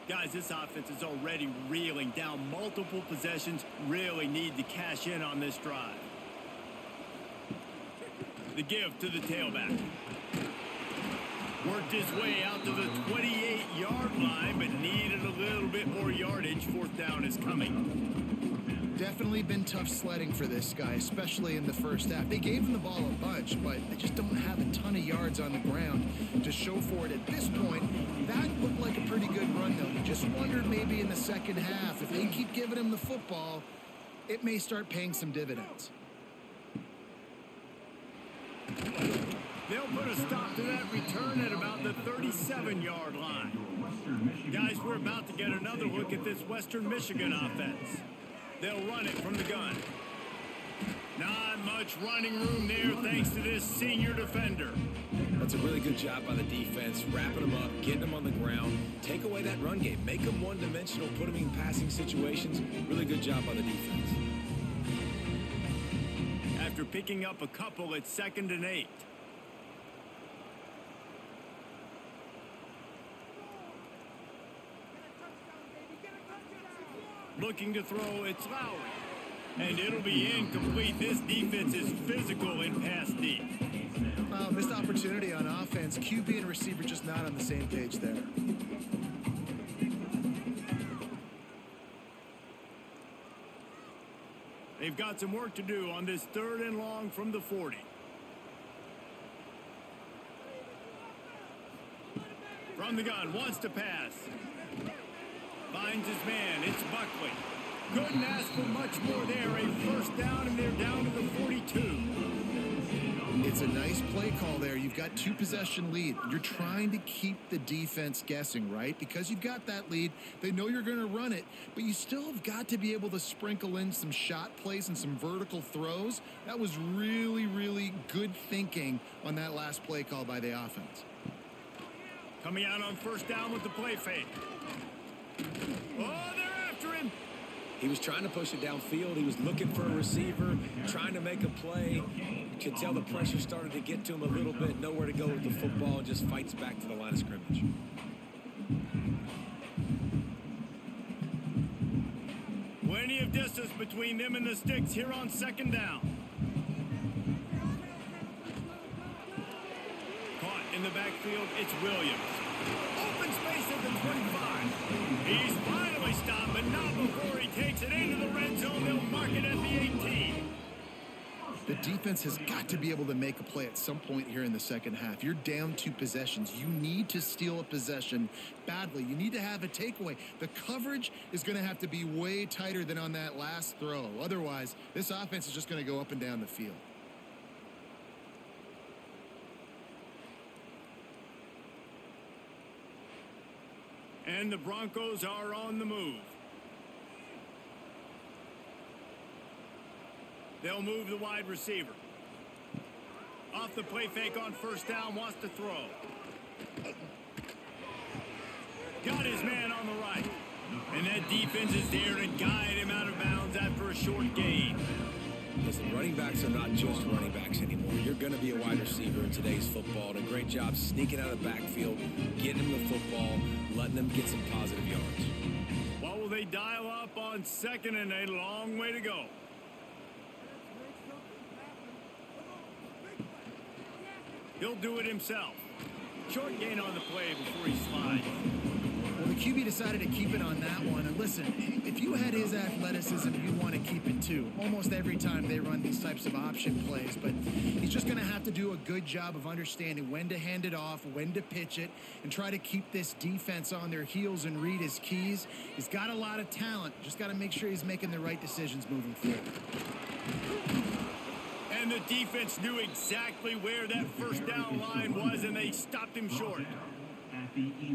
Guys, this offense is already reeling down multiple possessions. Really need to cash in on this drive. The give to the tailback. Worked his way out to the 28-yard line, but needed a little bit more yardage. Fourth down is coming. Definitely been tough sledding for this guy, especially in the first half. They gave him the ball a bunch, but they just don't have a ton of yards on the ground to show for it at this point. That looked like a pretty good run, though. You just wondered maybe in the second half, if they keep giving him the football, it may start paying some dividends. They'll put a stop to that return at about the 37-yard line. Guys, we're about to get another look at this Western Michigan offense. They'll run it from the gun. Not much running room there thanks to this senior defender. That's a really good job by the defense, wrapping them up, getting them on the ground, take away that run game, make them one-dimensional, put them in passing situations. Really good job by the defense. After picking up a couple, it's 2nd and 8. Looking to throw, it's Lowry. And it'll be incomplete. This defense is physical in pass deep. Missed opportunity on offense. QB and receiver just not on the same page there. They've got some work to do on this 3rd and long from the 40. From the gun, wants to pass. Finds his man, it's Buckley. Couldn't ask for much more there. A first down, and they're down to the 42. It's a nice play call there. You've got 2-possession lead. You're trying to keep the defense guessing, right? Because you've got that lead. They know you're going to run it, but you still have got to be able to sprinkle in some shot plays and some vertical throws. That was really, really good thinking on that last play call by the offense. Coming out on first down with the play fake. Oh, they're after him. He was trying to push it downfield. He was looking for a receiver, trying to make a play. You could tell the pressure started to get to him a little bit. Nowhere to go with the football, and just fights back to the line of scrimmage. Plenty of distance between them and the sticks here on 2nd down. Caught in the backfield, it's Williams. Open space at the 25. He's finally stopped, but not before he takes it into the red zone. They'll mark it at the 18. The defense has got to be able to make a play at some point here in the second half. You're down 2 possessions. You need to steal a possession badly. You need to have a takeaway. The coverage is going to have to be way tighter than on that last throw. Otherwise, this offense is just going to go up and down the field. And the Broncos are on the move. They'll move the wide receiver. Off the play fake on first down, wants to throw. Got his man on the right. And that defense is there to guide him out of bounds after a short gain. Listen, running backs are not just running backs anymore. You're going to be a wide receiver in today's football. And a great job sneaking out of the backfield, getting him the football, letting them get some positive yards. What will they dial up on 2nd and a long way to go? He'll do it himself. Short gain on the play before he slides. Well, the QB decided to keep it on that one. And listen, if you had his athleticism, you'd want to keep it too. Almost every time they run these types of option plays. But he's just going to have to do a good job of understanding when to hand it off, when to pitch it, and try to keep this defense on their heels and read his keys. He's got a lot of talent. Just got to make sure he's making the right decisions moving forward. And the defense knew exactly where that first down line was, and they stopped him short.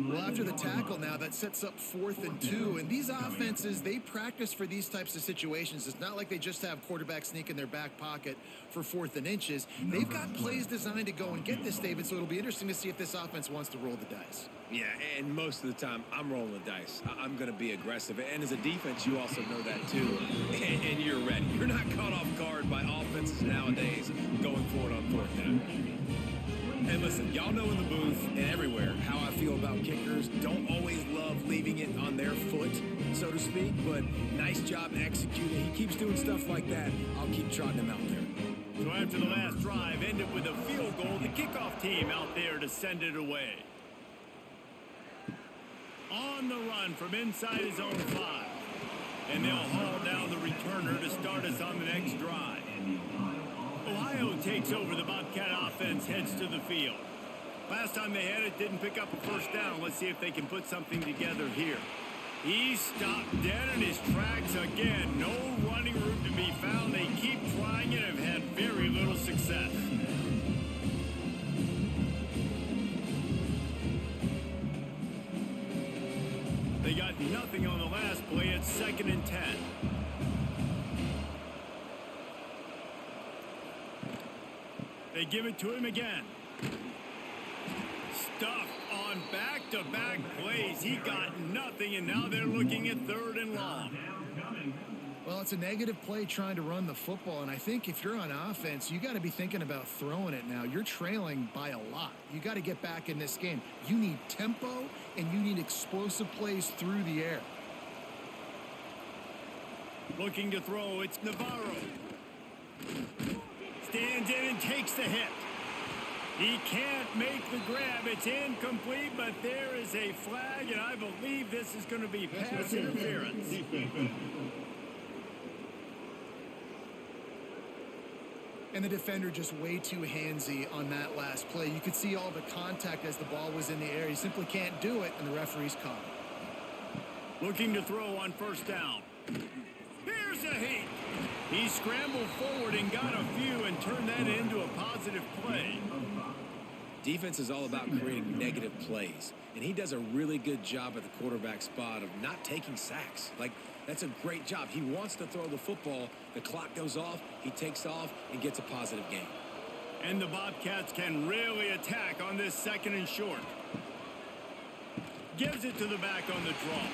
Well, after the tackle now, that sets up 4th and 2. And these offenses, they practice for these types of situations. It's not like they just have quarterback sneak in their back pocket for 4th and inches. They've got plays designed to go and get this, David, so it'll be interesting to see if this offense wants to roll the dice. Yeah, and most of the time, I'm rolling the dice. I'm going to be aggressive. And as a defense, you also know that too. And you're ready. You're not caught off guard by offenses nowadays going forward on 4th down. And listen, y'all know in the booth and everywhere how I feel about kickers. Don't always love leaving it on their foot, so to speak, but nice job executing. He keeps doing stuff like that. I'll keep trotting him out there. So after the last drive ended with a field goal, the kickoff team out there to send it away. On the run from inside his own 5. And they'll haul down the returner to start us on the next drive. Ohio takes over. The Bobcat offense heads to the field. Last time they had it, didn't pick up a first down. Let's see if they can put something together here. He stopped dead in his tracks again. No running room to be found. They keep trying and have had very little success. They got nothing on the last play. It's 2nd and 10. They give it to him again. Stuffed on back-to-back plays. He got nothing, and now they're looking at 3rd and long. Well, it's a negative play trying to run the football, and I think if you're on offense, you got to be thinking about throwing it now. You're trailing by a lot. You got to get back in this game. You need tempo, and you need explosive plays through the air. Looking to throw, it's Navarro. Stands in and takes the hit. He can't make the grab. It's incomplete, but there is a flag, and I believe this is going to be pass interference. And the defender just way too handsy on that last play. You could see all the contact as the ball was in the air. He simply can't do it, and the referee's caught it. Looking to throw on 1st down. Here's a hit. He scrambled forward and got a few and turned that into a positive play. Defense is all about creating negative plays, and he does a really good job at the quarterback spot of not taking sacks. Like, that's a great job. He wants to throw the football. The clock goes off, he takes off, and gets a positive gain. And the Bobcats can really attack on this 2nd and short. Gives it to the back on the draw.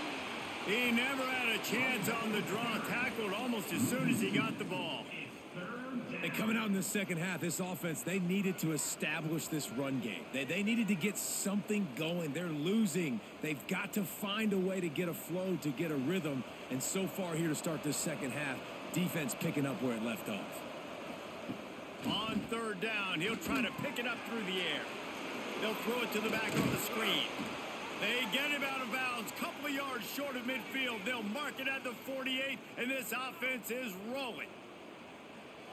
He never had a chance on the draw. Tackled almost as soon as he got the ball. And coming out in the second half, this offense, they needed to establish this run game. They needed to get something going. They're losing. They've got to find a way to get a flow, to get a rhythm. And so far here to start this second half, defense picking up where it left off. On 3rd down, he'll try to pick it up through the air. They'll throw it to the back on the screen. They get him out of bounds, couple of yards short of midfield. They'll mark it at the 48, and this offense is rolling.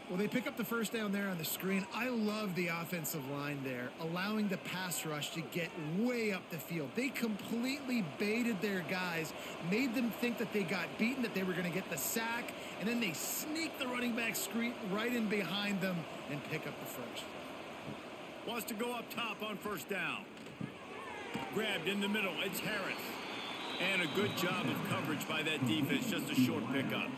Well, they pick up the first down there on the screen. I love the offensive line there, allowing the pass rush to get way up the field. They completely baited their guys, made them think that they got beaten, that they were going to get the sack, and then they sneak the running back screen right in behind them and pick up the first. Wants to go up top on 1st down. Grabbed in the middle. It's Harris. And a good job of coverage by that defense. Just a short pickup.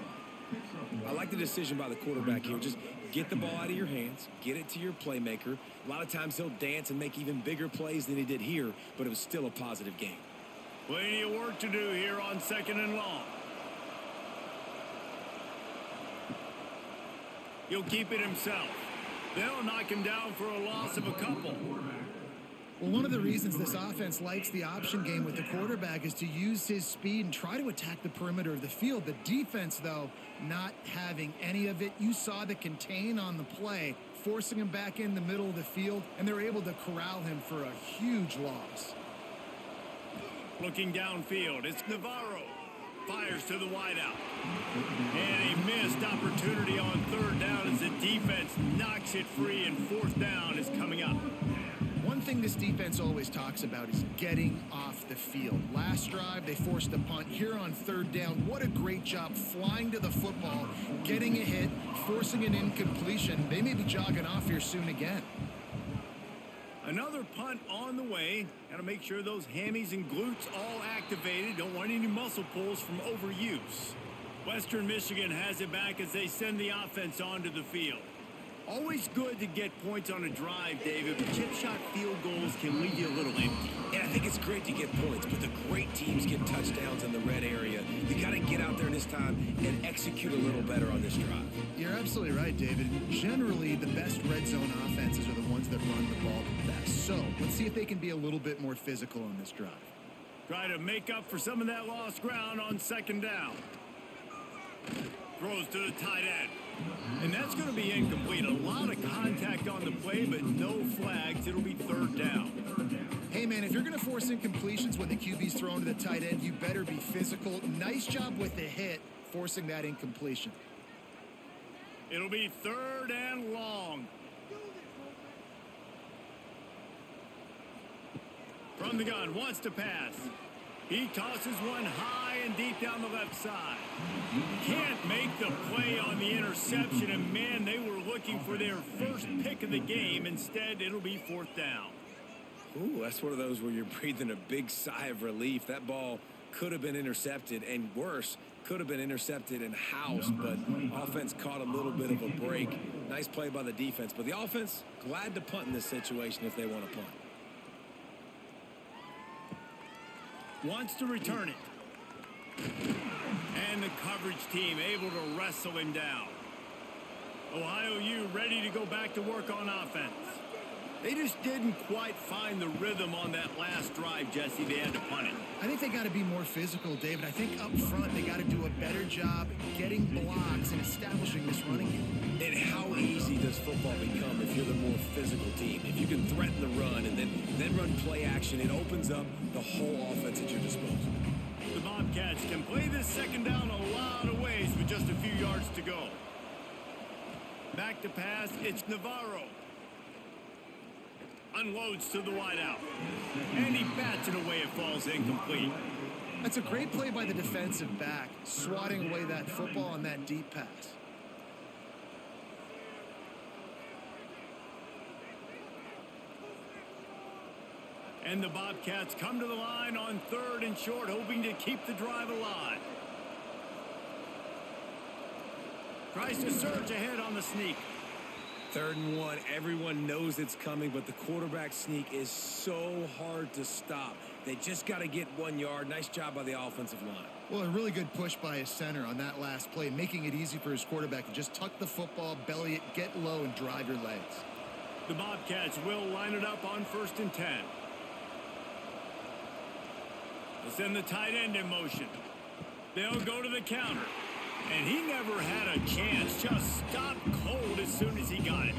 I like the decision by the quarterback here. Just get the ball out of your hands, get it to your playmaker. A lot of times he'll dance and make even bigger plays than he did here, but it was still a positive game. Plenty of work to do here on 2nd and long. He'll keep it himself. They'll knock him down for a loss of a couple. Well, one of the reasons this offense likes the option game with the quarterback is to use his speed and try to attack the perimeter of the field. The defense, though, not having any of it. You saw the contain on the play, forcing him back in the middle of the field, and they're able to corral him for a huge loss. Looking downfield, it's Navarro. Fires to the wideout. And a missed opportunity on 3rd down as the defense knocks it free, and 4th down is coming up. One thing this defense always talks about is getting off the field. Last drive, they forced a punt. Here on 3rd down, what a great job flying to the football, getting a hit, forcing an incompletion. They may be jogging off here soon again. Another punt on the way. Got to make sure those hammies and glutes all activated. Don't want any muscle pulls from overuse. Western Michigan has it back as they send the offense onto the field. Always good to get points on a drive, David, but chip shot field goals can leave you a little empty. Yeah, I think it's great to get points, but the great teams get touchdowns in the red area. You got to get out there this time and execute a little better on this drive. You're absolutely right, David. Generally, the best red zone offenses are the ones that run the ball the best. So let's see if they can be a little bit more physical on this drive. Try to make up for some of that lost ground on 2nd down. Throws to the tight end. And that's going to be incomplete. A lot of contact on the play, but no flags. It'll be third down. Hey, man, if you're going to force incompletions when the QB's thrown to the tight end, you better be physical. Nice job with the hit, forcing that incompletion. It'll be third and long. From the gun, wants to pass. He tosses one high and deep down the left side. Can't make the play on the interception, and man, they were looking for their first pick of the game. Instead, it'll be fourth down. Ooh, that's one of those where you're breathing a big sigh of relief. That ball could have been intercepted, and worse, could have been intercepted and housed, but offense caught a little bit of a break. Nice play by the defense, but the offense glad to punt in this situation if they want to punt. Wants to return it. And the coverage team able to wrestle him down. Ohio U ready to go back to work on offense. They just didn't quite find the rhythm on that last drive, Jesse. They had to punt it. I think they got to be more physical, David. I think up front they got to do a better job getting blocks and establishing this running game. And how easy does football become if you're the more physical team? If you can threaten the run and then run play action, it opens up the whole offense at your disposal. The Bobcats can play this second down a lot of ways with just a few yards to go. Back to pass, it's Navarro. Unloads to the wideout. And he bats it away. It falls incomplete. That's a great play by the defensive back, swatting away that football on that deep pass. And the Bobcats come to the line on third and short, hoping to keep the drive alive. Tries to surge ahead on the sneak. 3rd and 1, everyone knows it's coming, but the quarterback sneak is so hard to stop. They just got to get 1 yard. Nice job by the offensive line. Well, a really good push by his center on that last play, making it easy for his quarterback to just tuck the football, belly it, get low, and drive your legs. The Bobcats will line it up on 1st and 10. They'll send the tight end in motion. They'll go to the counter. And he never had a chance. Just stopped cold as soon as he got it.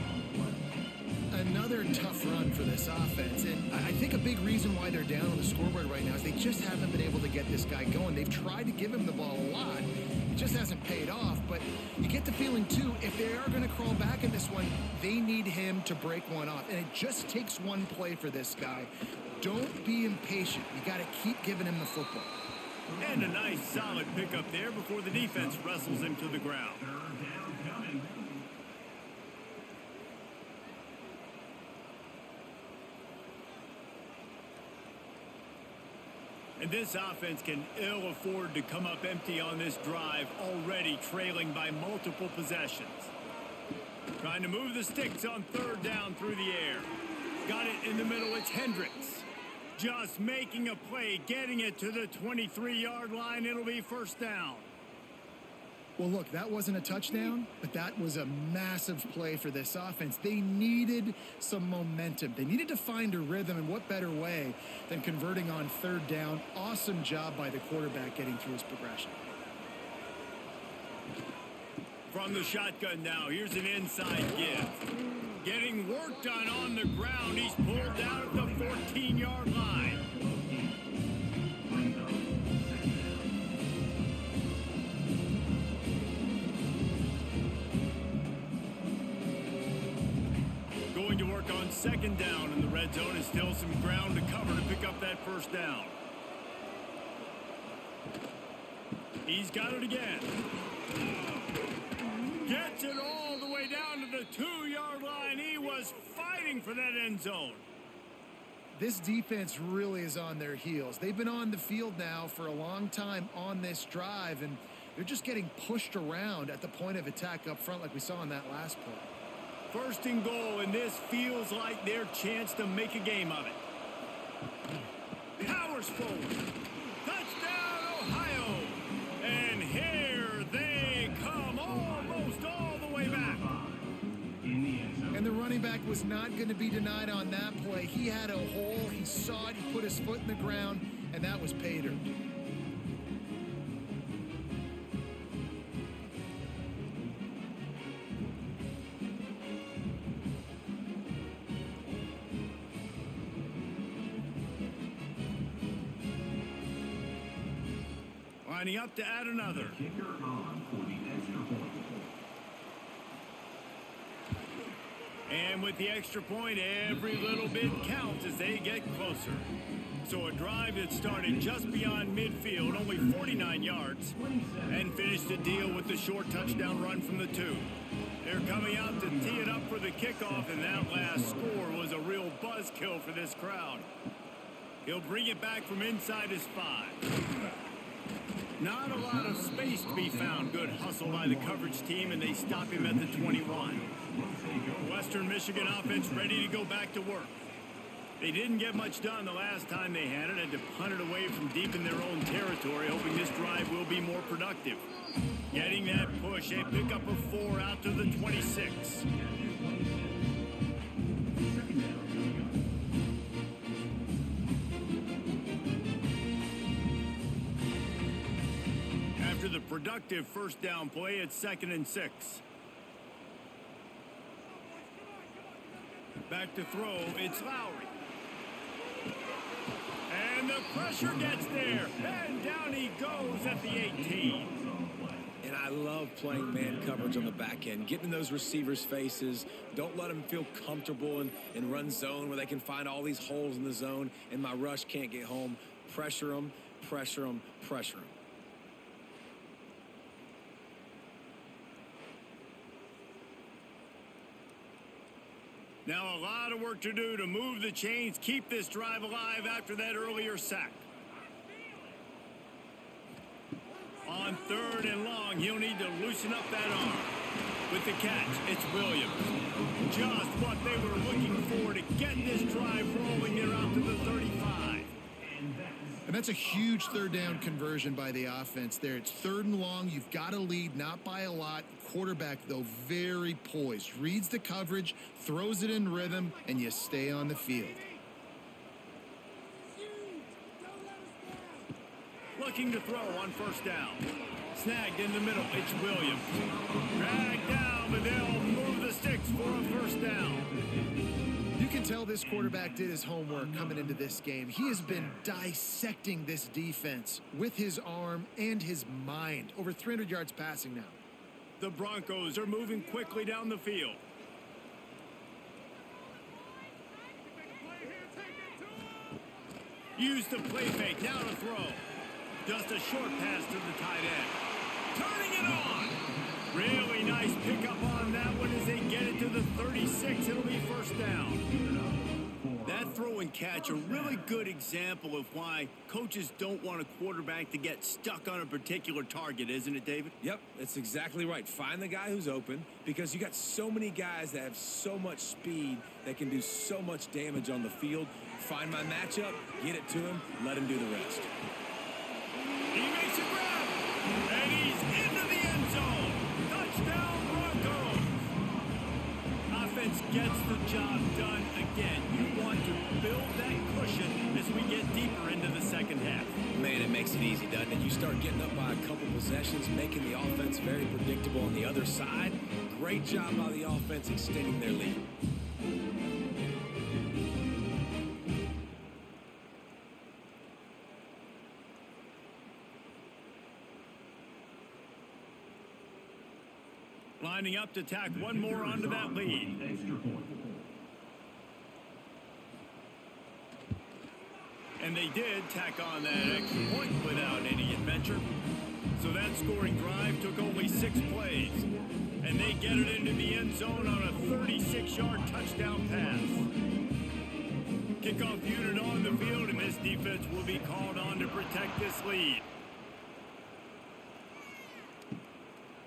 Another tough run for this offense. And I think a big reason why they're down on the scoreboard right now is they just haven't been able to get this guy going. They've tried to give him the ball a lot. It just hasn't paid off. But you get the feeling, too, if they are going to crawl back in this one, they need him to break one off. And it just takes one play for this guy. Don't be impatient. You got to keep giving him the football. And a nice solid pickup there before the defense wrestles him to the ground. And this offense can ill afford to come up empty on this drive, already trailing by multiple possessions. Trying to move the sticks on 3rd down through the air. Got it in the middle, it's Hendricks. Just making a play, getting it to the 23-yard line. It'll be 1st down. Well, look, that wasn't a touchdown, but that was a massive play for this offense. They needed some momentum. They needed to find a rhythm, and what better way than converting on 3rd down. Awesome job by the quarterback getting through his progression. From the shotgun now, here's an inside give. Getting work done on the ground. He's pulled down at the 14-yard line. Going to work on 2nd down in the red zone. Is still some ground to cover to pick up that 1st down. He's got it again. Gets it all the way down to the 2-yard line. He was fighting for that end zone. This defense really is on their heels. They've been on the field now for a long time on this drive, and they're just getting pushed around at the point of attack up front like we saw in that last play. 1st and goal, and this feels like their chance to make a game of it. Powers forward. Touchdown, Ohio. And here they come, almost all the way back. And the running back was not going to be denied on that play. He had a hole. He saw it. He put his foot in the ground, and that was pay dirt. Lining up to add another. Kicker on for the extra point. And with the extra point, every little bit counts as they get closer. So a drive that started just beyond midfield, only 49 yards, and finished the deal with the short touchdown run from the 2. They're coming out to tee it up for the kickoff, and that last score was a real buzzkill for this crowd. He'll bring it back from inside his 5. Not a lot of space to be found. Good hustle by the coverage team, and they stop him at the 21. Western Michigan offense ready to go back to work. They didn't get much done the last time they had it, to punt it away from deep in their own territory, hoping this drive will be more productive. Getting that push, a pickup of 4 out to the 26. After the productive first down play, it's 2nd and 6. Back to throw, it's Lowry. And the pressure gets there, and down he goes at the 18. And I love playing man coverage on the back end, getting in those receivers' faces. Don't let them feel comfortable in run zone where they can find all these holes in the zone and my rush can't get home. Pressure them, pressure them, pressure them. Now a lot of work to do to move the chains, keep this drive alive after that earlier sack. On 3rd and long, he'll need to loosen up that arm. With the catch, it's Williams. Just what they were looking for to get this drive rolling. They're out to the 35. And that's a huge 3rd down conversion by the offense there. It's 3rd and long. You've got to lead, not by a lot. Quarterback, though, very poised. Reads the coverage, throws it in rhythm, and you stay on the field. Looking to throw on 1st down. Snagged in the middle. It's Williams. Dragged down, but they'll move the sticks for a 1st down. You can tell this quarterback did his homework coming into this game. He has been dissecting this defense with his arm and his mind. Over 300 yards passing now. The Broncos are moving quickly down the field. Use the play fake, now to throw. Just a short pass to the tight end. Turning it on. Really nice pickup on that one as they get it to the 36. It'll be 1st down. That throw and catch, a really good example of why coaches don't want a quarterback to get stuck on a particular target, isn't it, David? Yep, that's exactly right. Find the guy who's open, because you got so many guys that have so much speed that can do so much damage on the field. Find my matchup, get it to him, let him do the rest. He makes a grab, and he's into the end zone. Touchdown, Broncos. Offense gets the job done again. You want to build that cushion as we get deeper into the 2nd half. Man, it makes it easy, doesn't it? You start getting up by a couple possessions, making the offense very predictable on the other side. Great job by the offense extending their lead. Lining up to tack one more onto that lead. And they did tack on that extra point without any adventure. So that scoring drive took only 6 plays. And they get it into the end zone on a 36-yard touchdown pass. Kickoff unit on the field, and this defense will be called on to protect this lead.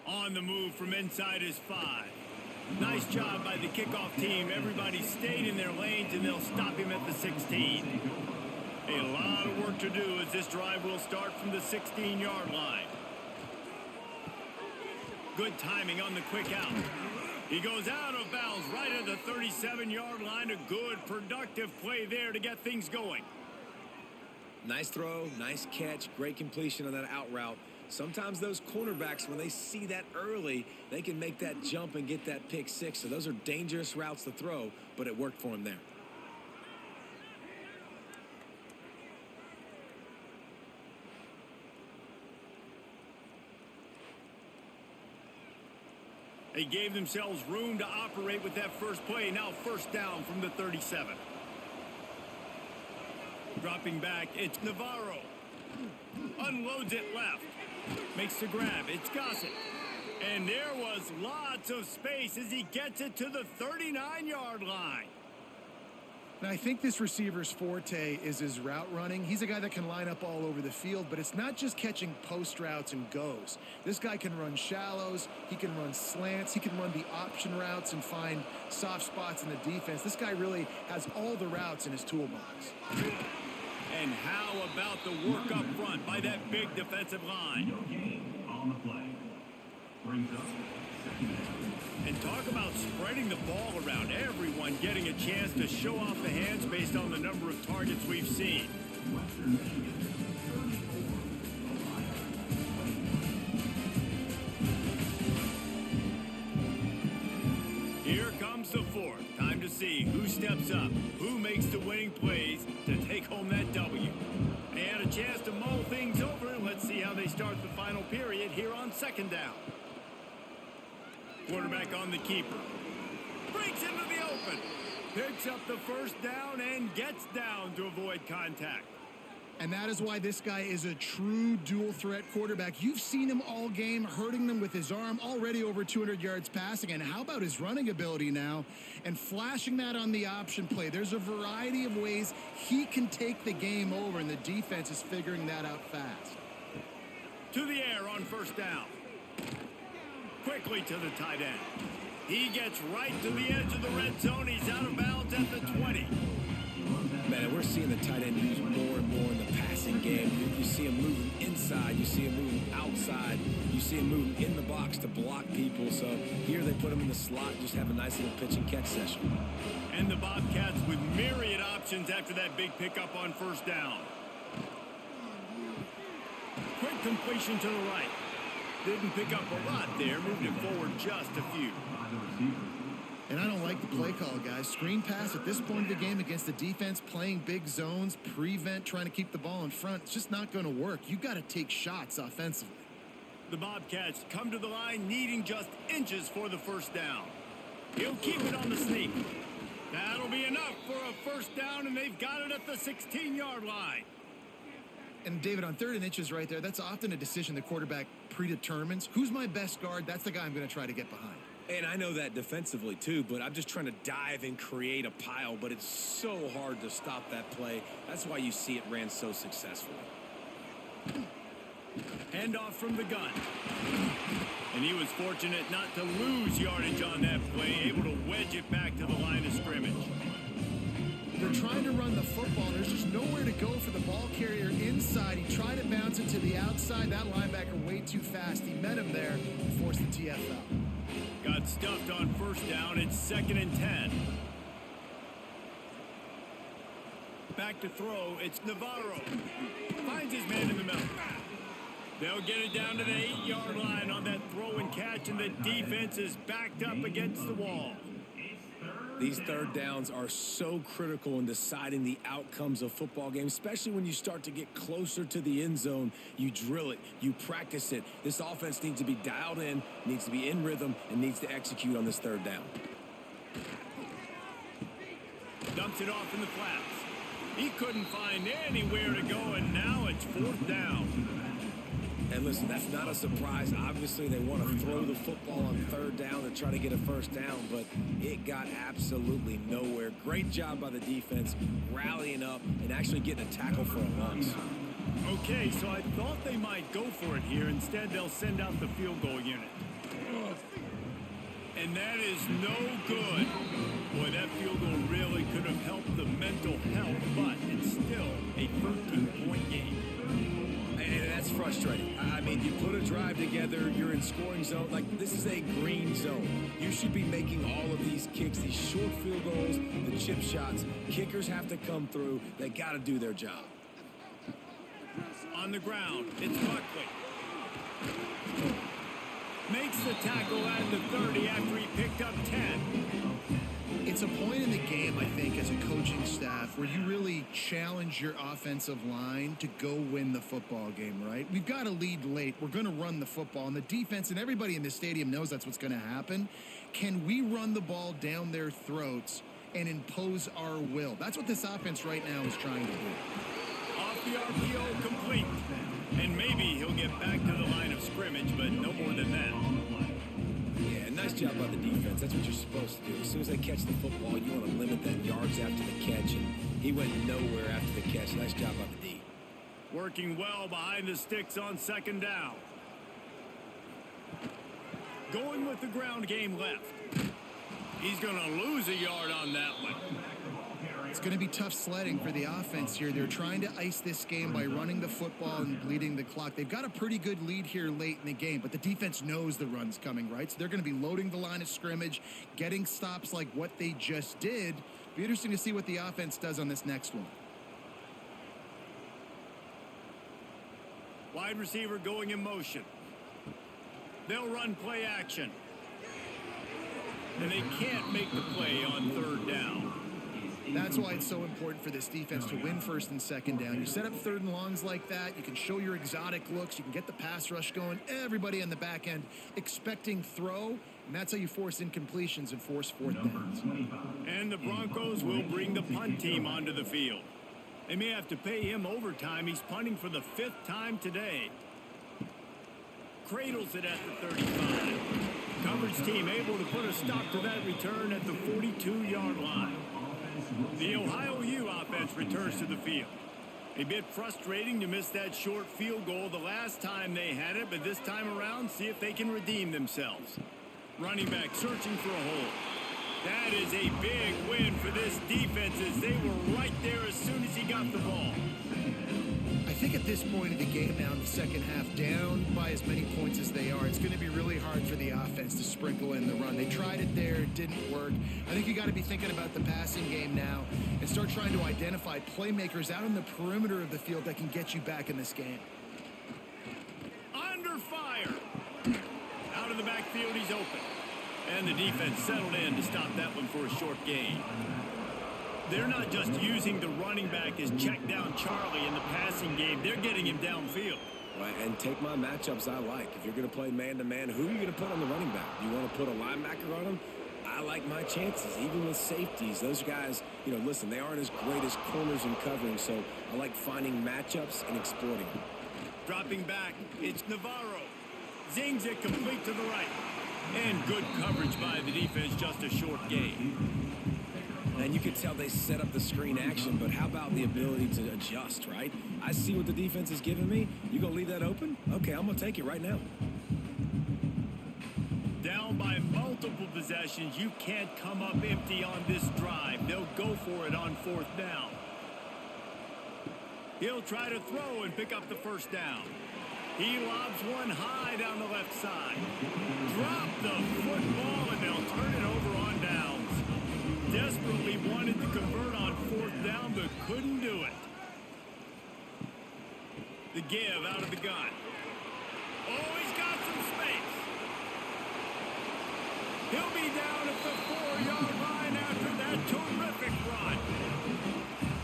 On the move from inside his 5. Nice job by the kickoff team. Everybody stayed in their lanes, and they'll stop him at the 16. A lot of work to do as this drive will start from the 16-yard line. Good timing on the quick out. He goes out of bounds right at the 37-yard line. A good, productive play there to get things going. Nice throw, nice catch, great completion on that out route. Sometimes those cornerbacks, when they see that early, they can make that jump and get that pick 6. So those are dangerous routes to throw, but it worked for him there. They gave themselves room to operate with that first play. Now first down from the 37. Dropping back, it's Navarro. Unloads it left. Makes the grab. It's Gossett. And there was lots of space as he gets it to the 39-yard line. Now, I think this receiver's forte is his route running. He's a guy that can line up all over the field, but it's not just catching post routes and goes. This guy can run shallows, he can run slants, he can run the option routes and find soft spots in the defense. This guy really has all the routes in his toolbox. And how about the work up front by that big defensive line? No gain on the play. Brings up second down. And talk about spreading the ball around. Everyone getting a chance to show off the hands based on the number of targets we've seen. Western Michigan, 34, Ohio. Here comes the fourth. Time to see who steps up, who makes the winning plays to take home that W. They had a chance to mull things over. Let's see how they start the final period here on second down. Quarterback on the keeper. Breaks into the open. Picks up the first down and gets down to avoid contact. And that is why this guy is a true dual-threat quarterback. You've seen him all game, hurting them with his arm, already over 200 yards passing. And how about his running ability now? And flashing that on the option play. There's a variety of ways he can take the game over, and the defense is figuring that out fast. To the air on first down. Quickly to the tight end. He gets right to the edge of the red zone. He's out of bounds at the 20. Man, we're seeing the tight end used more and more in the passing game. You see him moving inside. You see him moving outside. You see him moving in the box to block people. So here they put him in the slot, just have a nice little pitch and catch session. And the Bobcats with myriad options after that big pickup on first down. Quick completion to the right. Didn't pick up a lot there. Moved it forward just a few. And I don't like the play call, guys. Screen pass at this point of the game against the defense, playing big zones, prevent, trying to keep the ball in front. It's just not going to work. You've got to take shots offensively. The Bobcats come to the line needing just inches for the first down. He'll keep it on the sneak. That'll be enough for a first down, and they've got it at the 16-yard line. And David, on 3rd and inches right there, that's often a decision the quarterback predetermines. Who's my best guard? That's the guy I'm going to try to get behind. And I know that defensively too, but I'm just trying to dive and create a pile, but it's so hard to stop that play. That's why you see it ran so successfully. Handoff from the gun. And he was fortunate not to lose yardage on that play, able to wedge it back to the line of scrimmage. They're trying to run the football. There's just nowhere to go for the ball carrier inside. He tried to bounce it to the outside. That linebacker way too fast. He met him there and forced the TFL. Got stuffed on first down. It's 2nd and 10. Back to throw. It's Navarro. Finds his man in the middle. They'll get it down to the 8-yard line on that throw and catch, and the defense is backed up against the wall. These third downs are so critical in deciding the outcomes of football games, especially when you start to get closer to the end zone. You drill it, you practice it. This offense needs to be dialed in, needs to be in rhythm, and needs to execute on this third down. Dumps it off in the flats. He couldn't find anywhere to go, and now it's 4th down. And listen, that's not a surprise. Obviously, they want to throw the football on 3rd down and try to get a first down, but it got absolutely nowhere. Great job by the defense, rallying up and actually getting a tackle for a loss. Okay, so I thought they might go for it here. Instead, they'll send out the field goal unit. And that is no good. Boy, that field goal really could have helped the mental health, but it's still a 13-point game. And that's frustrating. I mean, you put a drive together, you're in scoring zone. Like, this is a green zone. You should be making all of these kicks, these short field goals, the chip shots. Kickers have to come through. They got to do their job. On the ground, it's Buckley. Makes the tackle at the 30 after he picked up 10. It's It's a point in the game, I think, as a coaching staff where you really challenge your offensive line to go win the football game, right? We've got a lead late. We're going to run the football. And the defense and everybody in the stadium knows that's what's going to happen. Can we run the ball down their throats and impose our will? That's what this offense right now is trying to do. Off the RPO, complete. And maybe he'll get back to the line of scrimmage, but no more than that. Yeah, nice job by the defense. That's what you're supposed to do. As soon as they catch the football, you want to limit that yards after the catch, and he went nowhere after the catch. Nice job by the D. Working well behind the sticks on second down. Going with the ground game left. He's going to lose a yard on that one. It's going to be tough sledding for the offense here. They're trying to ice this game by running the football and bleeding the clock. They've got a pretty good lead here late in the game, but the defense knows the run's coming, right? So they're going to be loading the line of scrimmage, getting stops like what they just did. Be interesting to see what the offense does on this next one. Wide receiver going in motion. They'll run play action. And they can't make the play on third down. That's why it's so important for this defense to win first and second down. You set up third and longs like that. You can show your exotic looks. You can get the pass rush going. Everybody on the back end expecting throw. And that's how you force incompletions and force fourth downs. And the Broncos will bring the punt team onto the field. They may have to pay him overtime. He's punting for the 5th time today. Cradles it at the 35. Coverage team able to put a stop to that return at the 42-yard line. The Ohio U offense returns to the field. A bit frustrating to miss that short field goal the last time they had it, but this time around, see if they can redeem themselves. Running back searching for a hole. That is a big win for this defense as they were right there as soon as he got the ball. I think at this point of the game now in the second half, down by as many points as they are, it's going to be really hard for the offense to sprinkle in the run. They tried it there, it didn't work. I think you got to be thinking about the passing game now and start trying to identify playmakers out on the perimeter of the field that can get you back in this game. Under fire. Out of the backfield, he's open. And the defense settled in to stop that one for a short gain. They're not just using the running back as check down Charlie in the passing game. They're getting him downfield. Right, and take my matchups I like. If you're going to play man-to-man, who are you going to put on the running back? You want to put a linebacker on him? I like my chances, even with safeties. Those guys, you know, listen, they aren't as great as corners in covering, so I like finding matchups and exploiting them. Dropping back, it's Navarro. Zings it complete to the right. And good coverage by the defense, just a short gain. And you can tell they set up the screen action, but how about the ability to adjust, right? I see what the defense is giving me. You gonna leave that open? Okay, I'm gonna take it right now. Down by multiple possessions, you can't come up empty on this drive. They'll go for it on 4th down. He'll try to throw and pick up the first down. He lobs one high down the left side. Drop the football, and they'll turn it over on downs. Desperately wanted to convert on 4th down, but couldn't do it. The give out of the gun. Oh, he's got some space. He'll be down at the 4-yard line after that terrific run.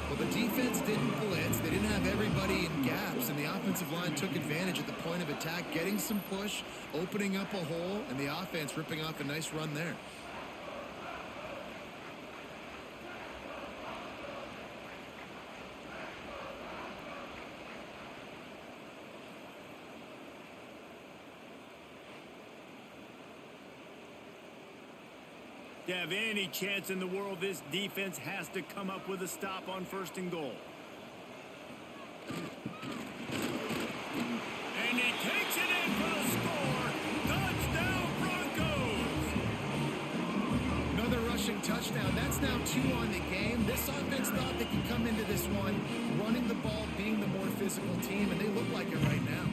Well, the defense didn't blitz. They didn't have everybody in gaps, and the offensive line took advantage at the point of attack, getting some push, opening up a hole, and the offense ripping off a nice run there. To have any chance in the world, this defense has to come up with a stop on 1st and goal. And he takes it in for the score. Touchdown, Broncos! Another rushing touchdown. That's now 2 on the game. This offense thought they could come into this one running the ball, being the more physical team, and they look like it right now.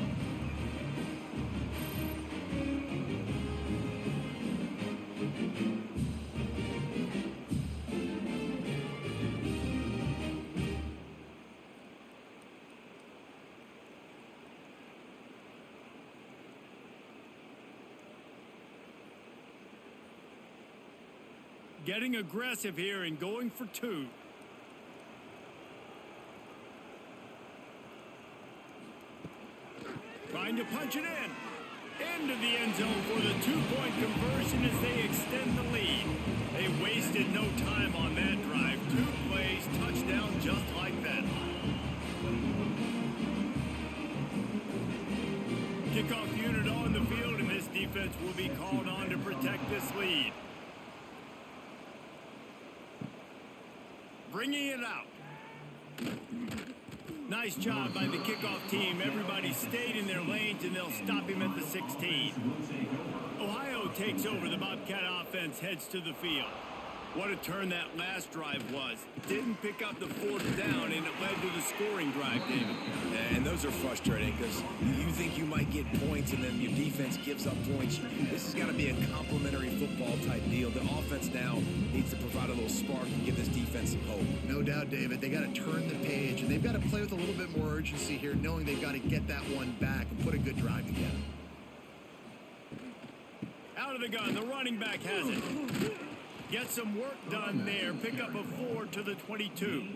getting aggressive here and going for 2. Trying to punch it in. Into the end zone for the 2-point conversion as they extend the lead. They wasted no time on that drive. 2 plays, touchdown just like that. Kickoff unit on the field, and this defense will be called on to protect this lead. Bringing it out. Nice job by the kickoff team. Everybody stayed in their lanes, and they'll stop him at the 16. Ohio takes over. The Bobcat offense heads to the field. What a turn that last drive was. Didn't pick up the 4th down, and it led to the scoring drive, David. And those are frustrating because you think you might get points, and then your defense gives up points. This has got to be a complementary football type deal. The offense now needs to provide a little spark and give this defense some hope. No doubt, David. They got to turn the page, and they've got to play with a little bit more urgency here, knowing they've got to get that one back and put a good drive together. Out of the gun, the running back has it. Get some work done there. Pick up a 4 to the 22.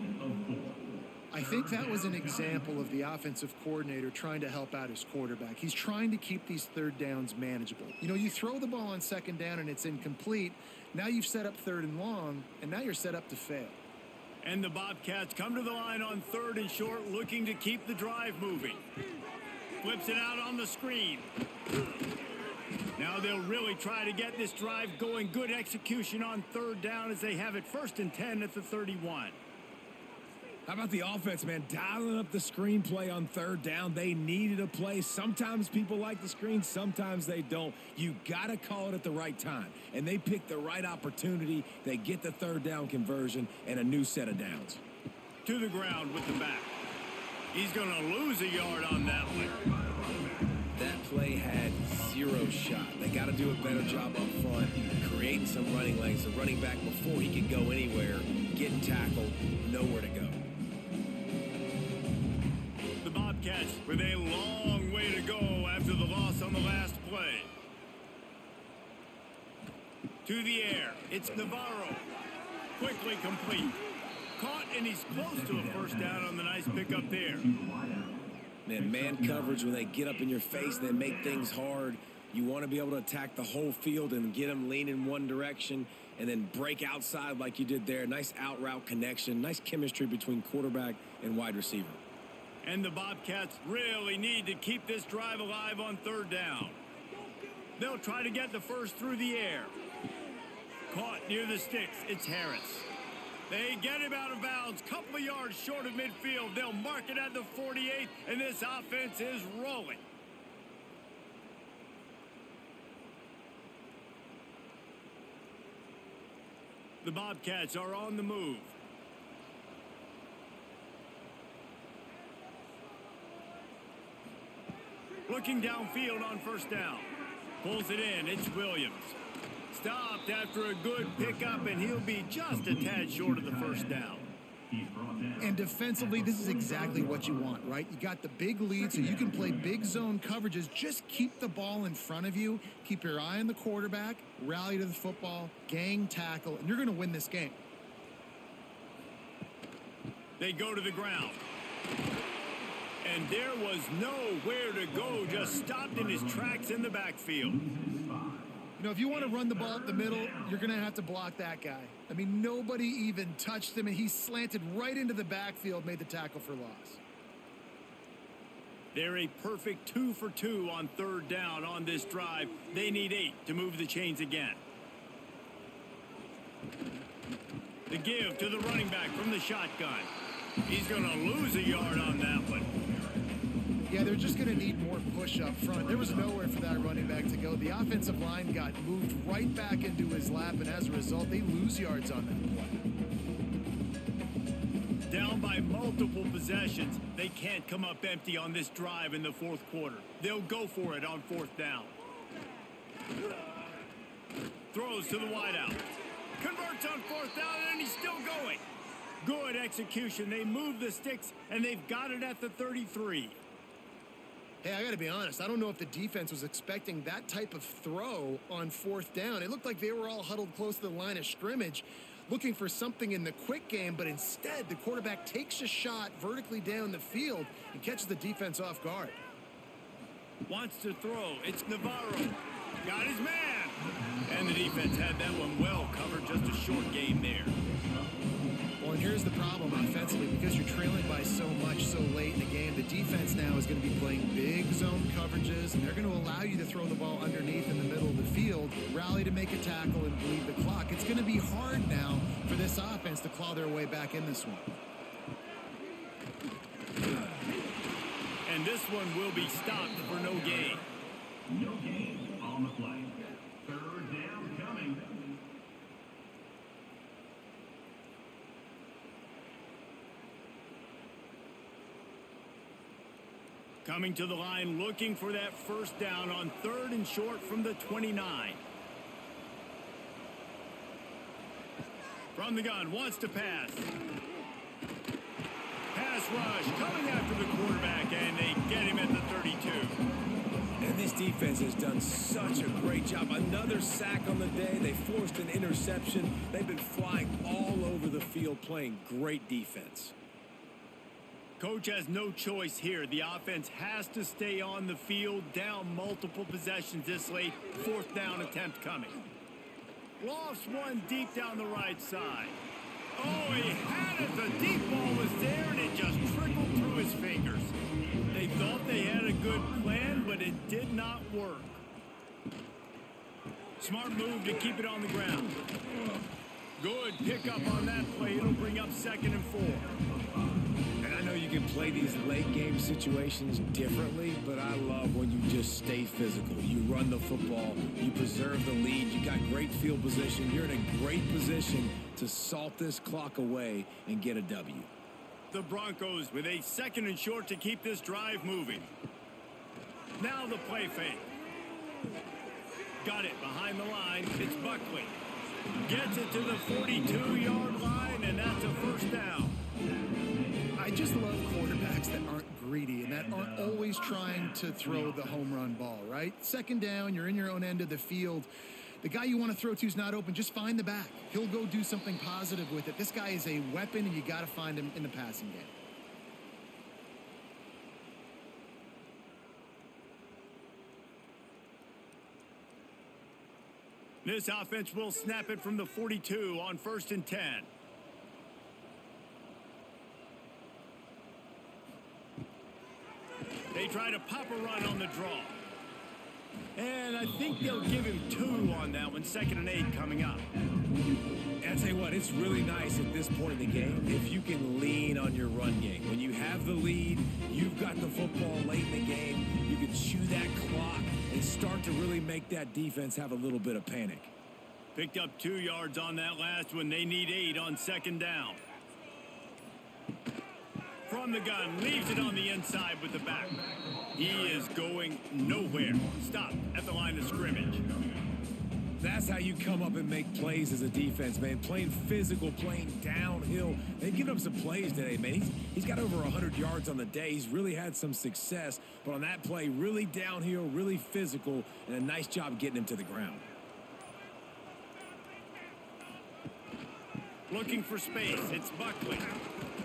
I think that was an example of the offensive coordinator trying to help out his quarterback. He's trying to keep these 3rd downs manageable. You know, you throw the ball on 2nd down and it's incomplete. Now you've set up 3rd and long, and now you're set up to fail. And the Bobcats come to the line on 3rd and short, looking to keep the drive moving. Flips it out on the screen. Now they'll really try to get this drive going. Good execution on 3rd down as they have it 1st and 10 at the 31. How about the offense, man? Dialing up the screenplay on 3rd down. They needed a play. Sometimes people like the screen, sometimes they don't. You got to call it at the right time. And they picked the right opportunity. They get the 3rd down conversion and a new set of downs. To the ground with the back. He's going to lose a yard on that one. That play had 0 shot. They got to do a better job up front, creating some running lanes. The running back, before he could go anywhere, getting tackled, nowhere to go. The Bobcats with a long way to go after the loss on the last play. To the air. It's Navarro. Quickly complete. Caught, and he's close to a 1st down on the nice pickup there. Man coverage, when they get up in your face, they make things hard. You want to be able to attack the whole field and get them leaning one direction and then break outside like you did there. Nice out route connection, nice chemistry between quarterback and wide receiver. And the Bobcats really need to keep this drive alive on 3rd down. They'll try to get the 1st through the air. Caught near the sticks. It's Harris. They get him out of bounds, couple of yards short of midfield. They'll mark it at the 48, and this offense is rolling. The Bobcats are on the move. Looking downfield on 1st down. Pulls it in. It's Williams. Stopped after a good pickup, and he'll be just a tad short of the 1st down. And defensively, this is exactly what you want, right? You got the big lead, so you can play big zone coverages. Just keep the ball in front of you. Keep your eye on the quarterback. Rally to the football. Gang tackle, and you're going to win this game. They go to the ground. And there was nowhere to go. Just stopped in his tracks in the backfield. You know, if you want to run the ball up the middle, you're going to have to block that guy. I mean, nobody even touched him, and he slanted right into the backfield, made the tackle for loss. They're a perfect 2 for 2 on 3rd down on this drive. They need 8 to move the chains again. The give to the running back from the shotgun. He's going to lose a yard on that one. Yeah, they're just going to need more push up front. There was nowhere for that running back to go. The offensive line got moved right back into his lap, and as a result, they lose yards on that play. Down by multiple possessions, they can't come up empty on this drive in the 4th quarter. They'll go for it on 4th down. Throws to the wideout. Converts on 4th down, and he's still going. Good execution. They move the sticks, and they've got it at the 33. Hey, I got to be honest. I don't know if the defense was expecting that type of throw on 4th down. It looked like they were all huddled close to the line of scrimmage, looking for something in the quick game, but instead the quarterback takes a shot vertically down the field and catches the defense off guard. Wants to throw. It's Navarro. Got his man. And the defense had that one well covered. Just a short game there. Well, and here's the problem offensively. Because you're trailing by so much so late in the game, the defense now is going to be playing big zone coverages, and they're going to allow you to throw the ball underneath in the middle of the field, rally to make a tackle, and bleed the clock. It's going to be hard now for this offense to claw their way back in this one. And this one will be stopped for no gain. No gain on the play. Third down coming. Coming to the line, looking for that first down on 3rd and short from the 29. From the gun, wants to pass. Pass rush, coming after the quarterback, and they get him at the 32. And this defense has done such a great job. Another sack on the day. They forced an interception. They've been flying all over the field, playing great defense. Coach has no choice here. The offense has to stay on the field, down multiple possessions this late. 4th down attempt coming. Lofts one deep down the right side. Oh, he had it. The deep ball was there, and it just trickled through his fingers. They thought they had a good plan, but it did not work. Smart move to keep it on the ground. Good pickup on that play. It'll bring up 2nd and 4. And I know you can play these late game situations differently, but I love when you just stay physical. You run the football, you preserve the lead, you got great field position. You're in a great position to salt this clock away and get a W. The Broncos with a 2nd and short to keep this drive moving. Now the play fake. Got it behind the line. It's Buckley. Gets it to the 42-yard line, and that's a 1st down. I just love quarterbacks that aren't greedy and that aren't always trying to throw the home run ball, right? 2nd down, you're in your own end of the field. The guy you want to throw to is not open. Just find the back. He'll go do something positive with it. This guy is a weapon, and you got to find him in the passing game. This offense will snap it from the 42 on 1st and 10. They try to pop a run on the draw. And I think they'll give him 2 on that one. 2nd and 8 coming up. And I tell you what, it's really nice at this point in the game if you can lean on your run game. When you have the lead, you've got the football late in the game, you can chew that clock and start to really make that defense have a little bit of panic. Picked up 2 yards on that last one. They need 8 on 2nd down. From the gun, leaves it on the inside with the back. He is going nowhere. Stop at the line of scrimmage. That's how you come up and make plays as a defense, man. Playing physical, playing downhill. They've given up some plays today, man. He's got over 100 yards on the day. He's really had some success. But on that play, really downhill, really physical, and a nice job getting him to the ground. Looking for space. It's Buckley.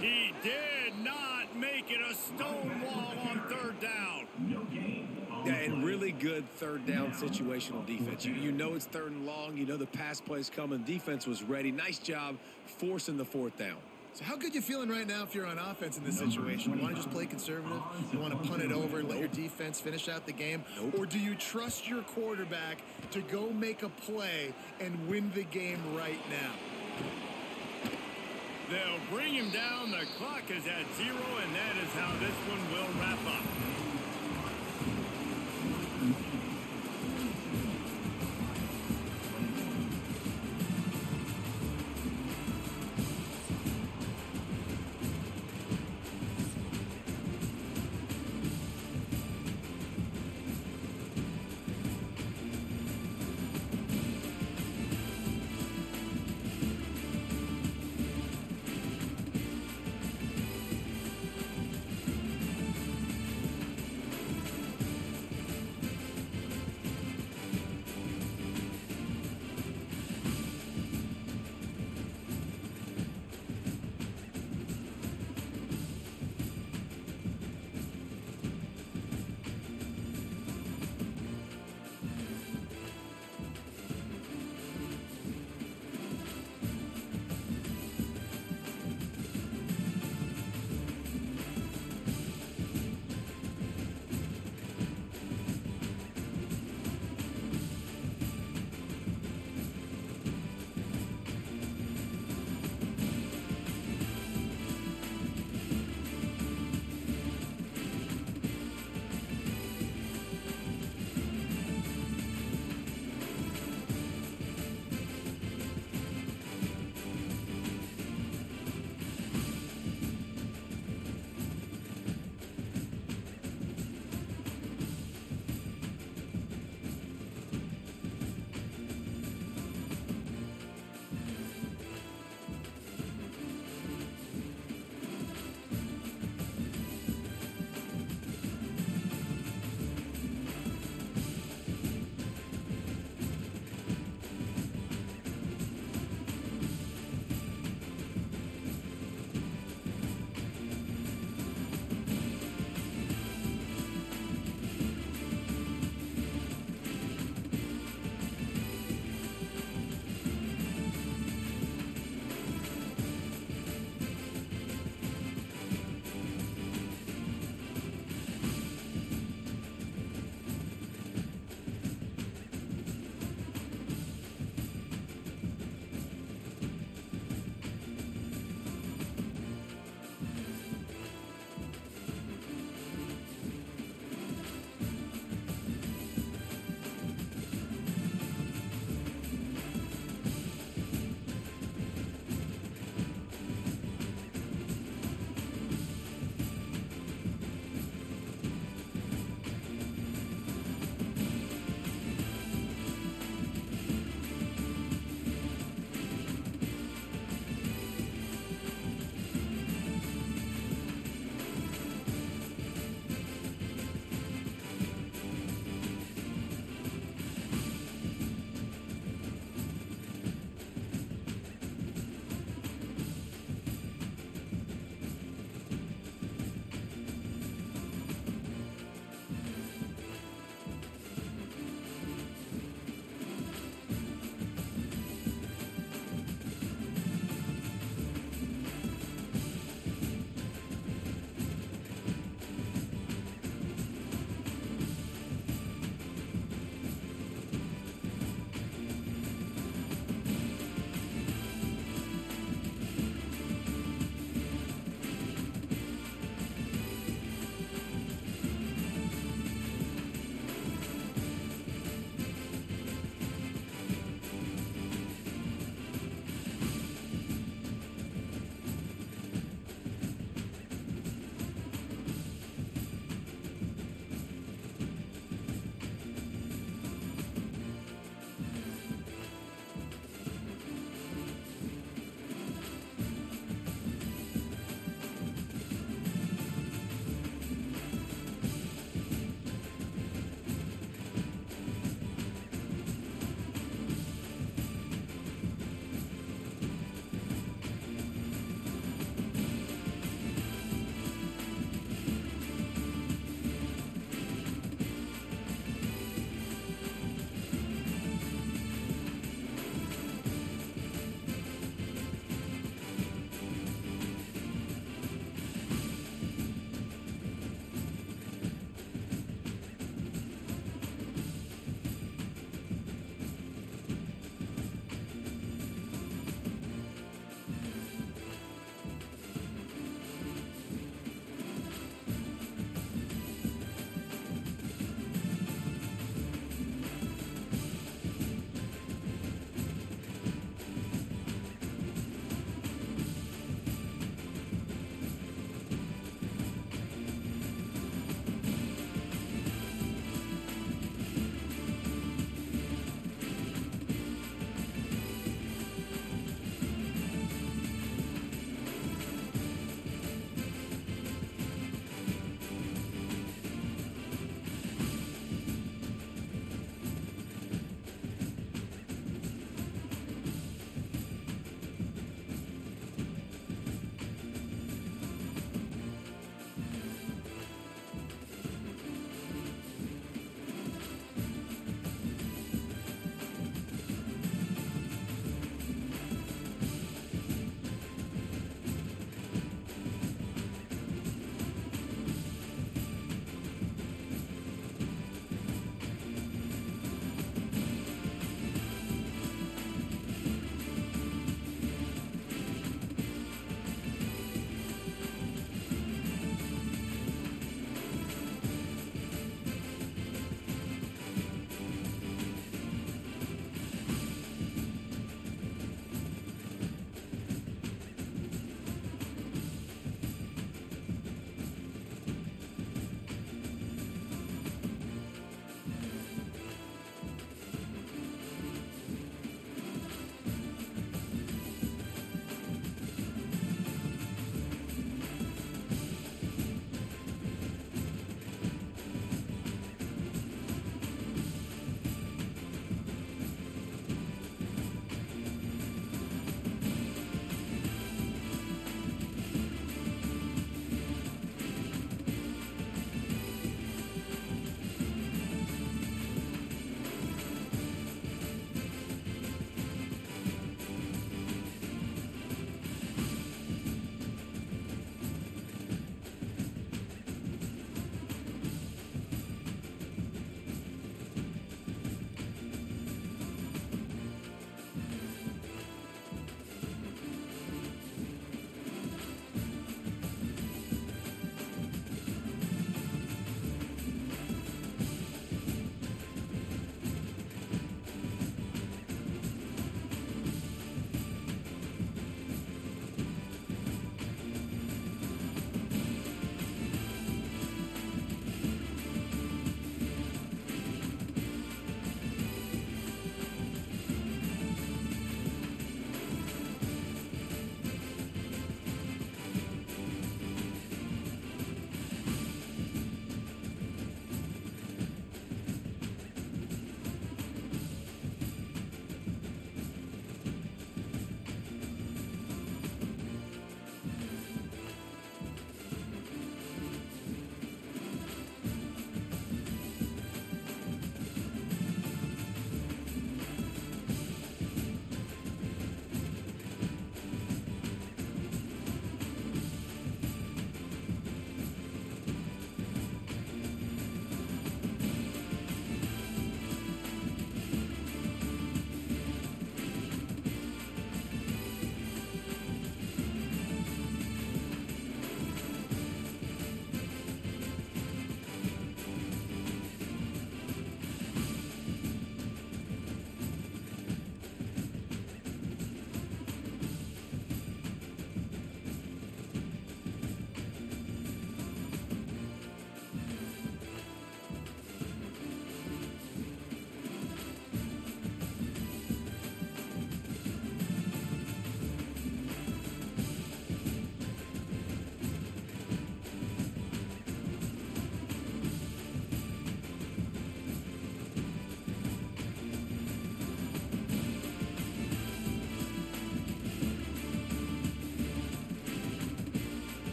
He did not make it a stone wall on 3rd down. No gain. Yeah, and really good 3rd down situational defense. You know it's 3rd and long. You know the pass play's coming. Defense was ready. Nice job forcing the 4th down. So how good you feeling right now if you're on offense in this situation? You want to just play conservative? You want to punt it over and let your defense finish out the game? Or do you trust your quarterback to go make a play and win the game right now? They'll bring him down. The clock is at 0, and that is how this one will wrap up.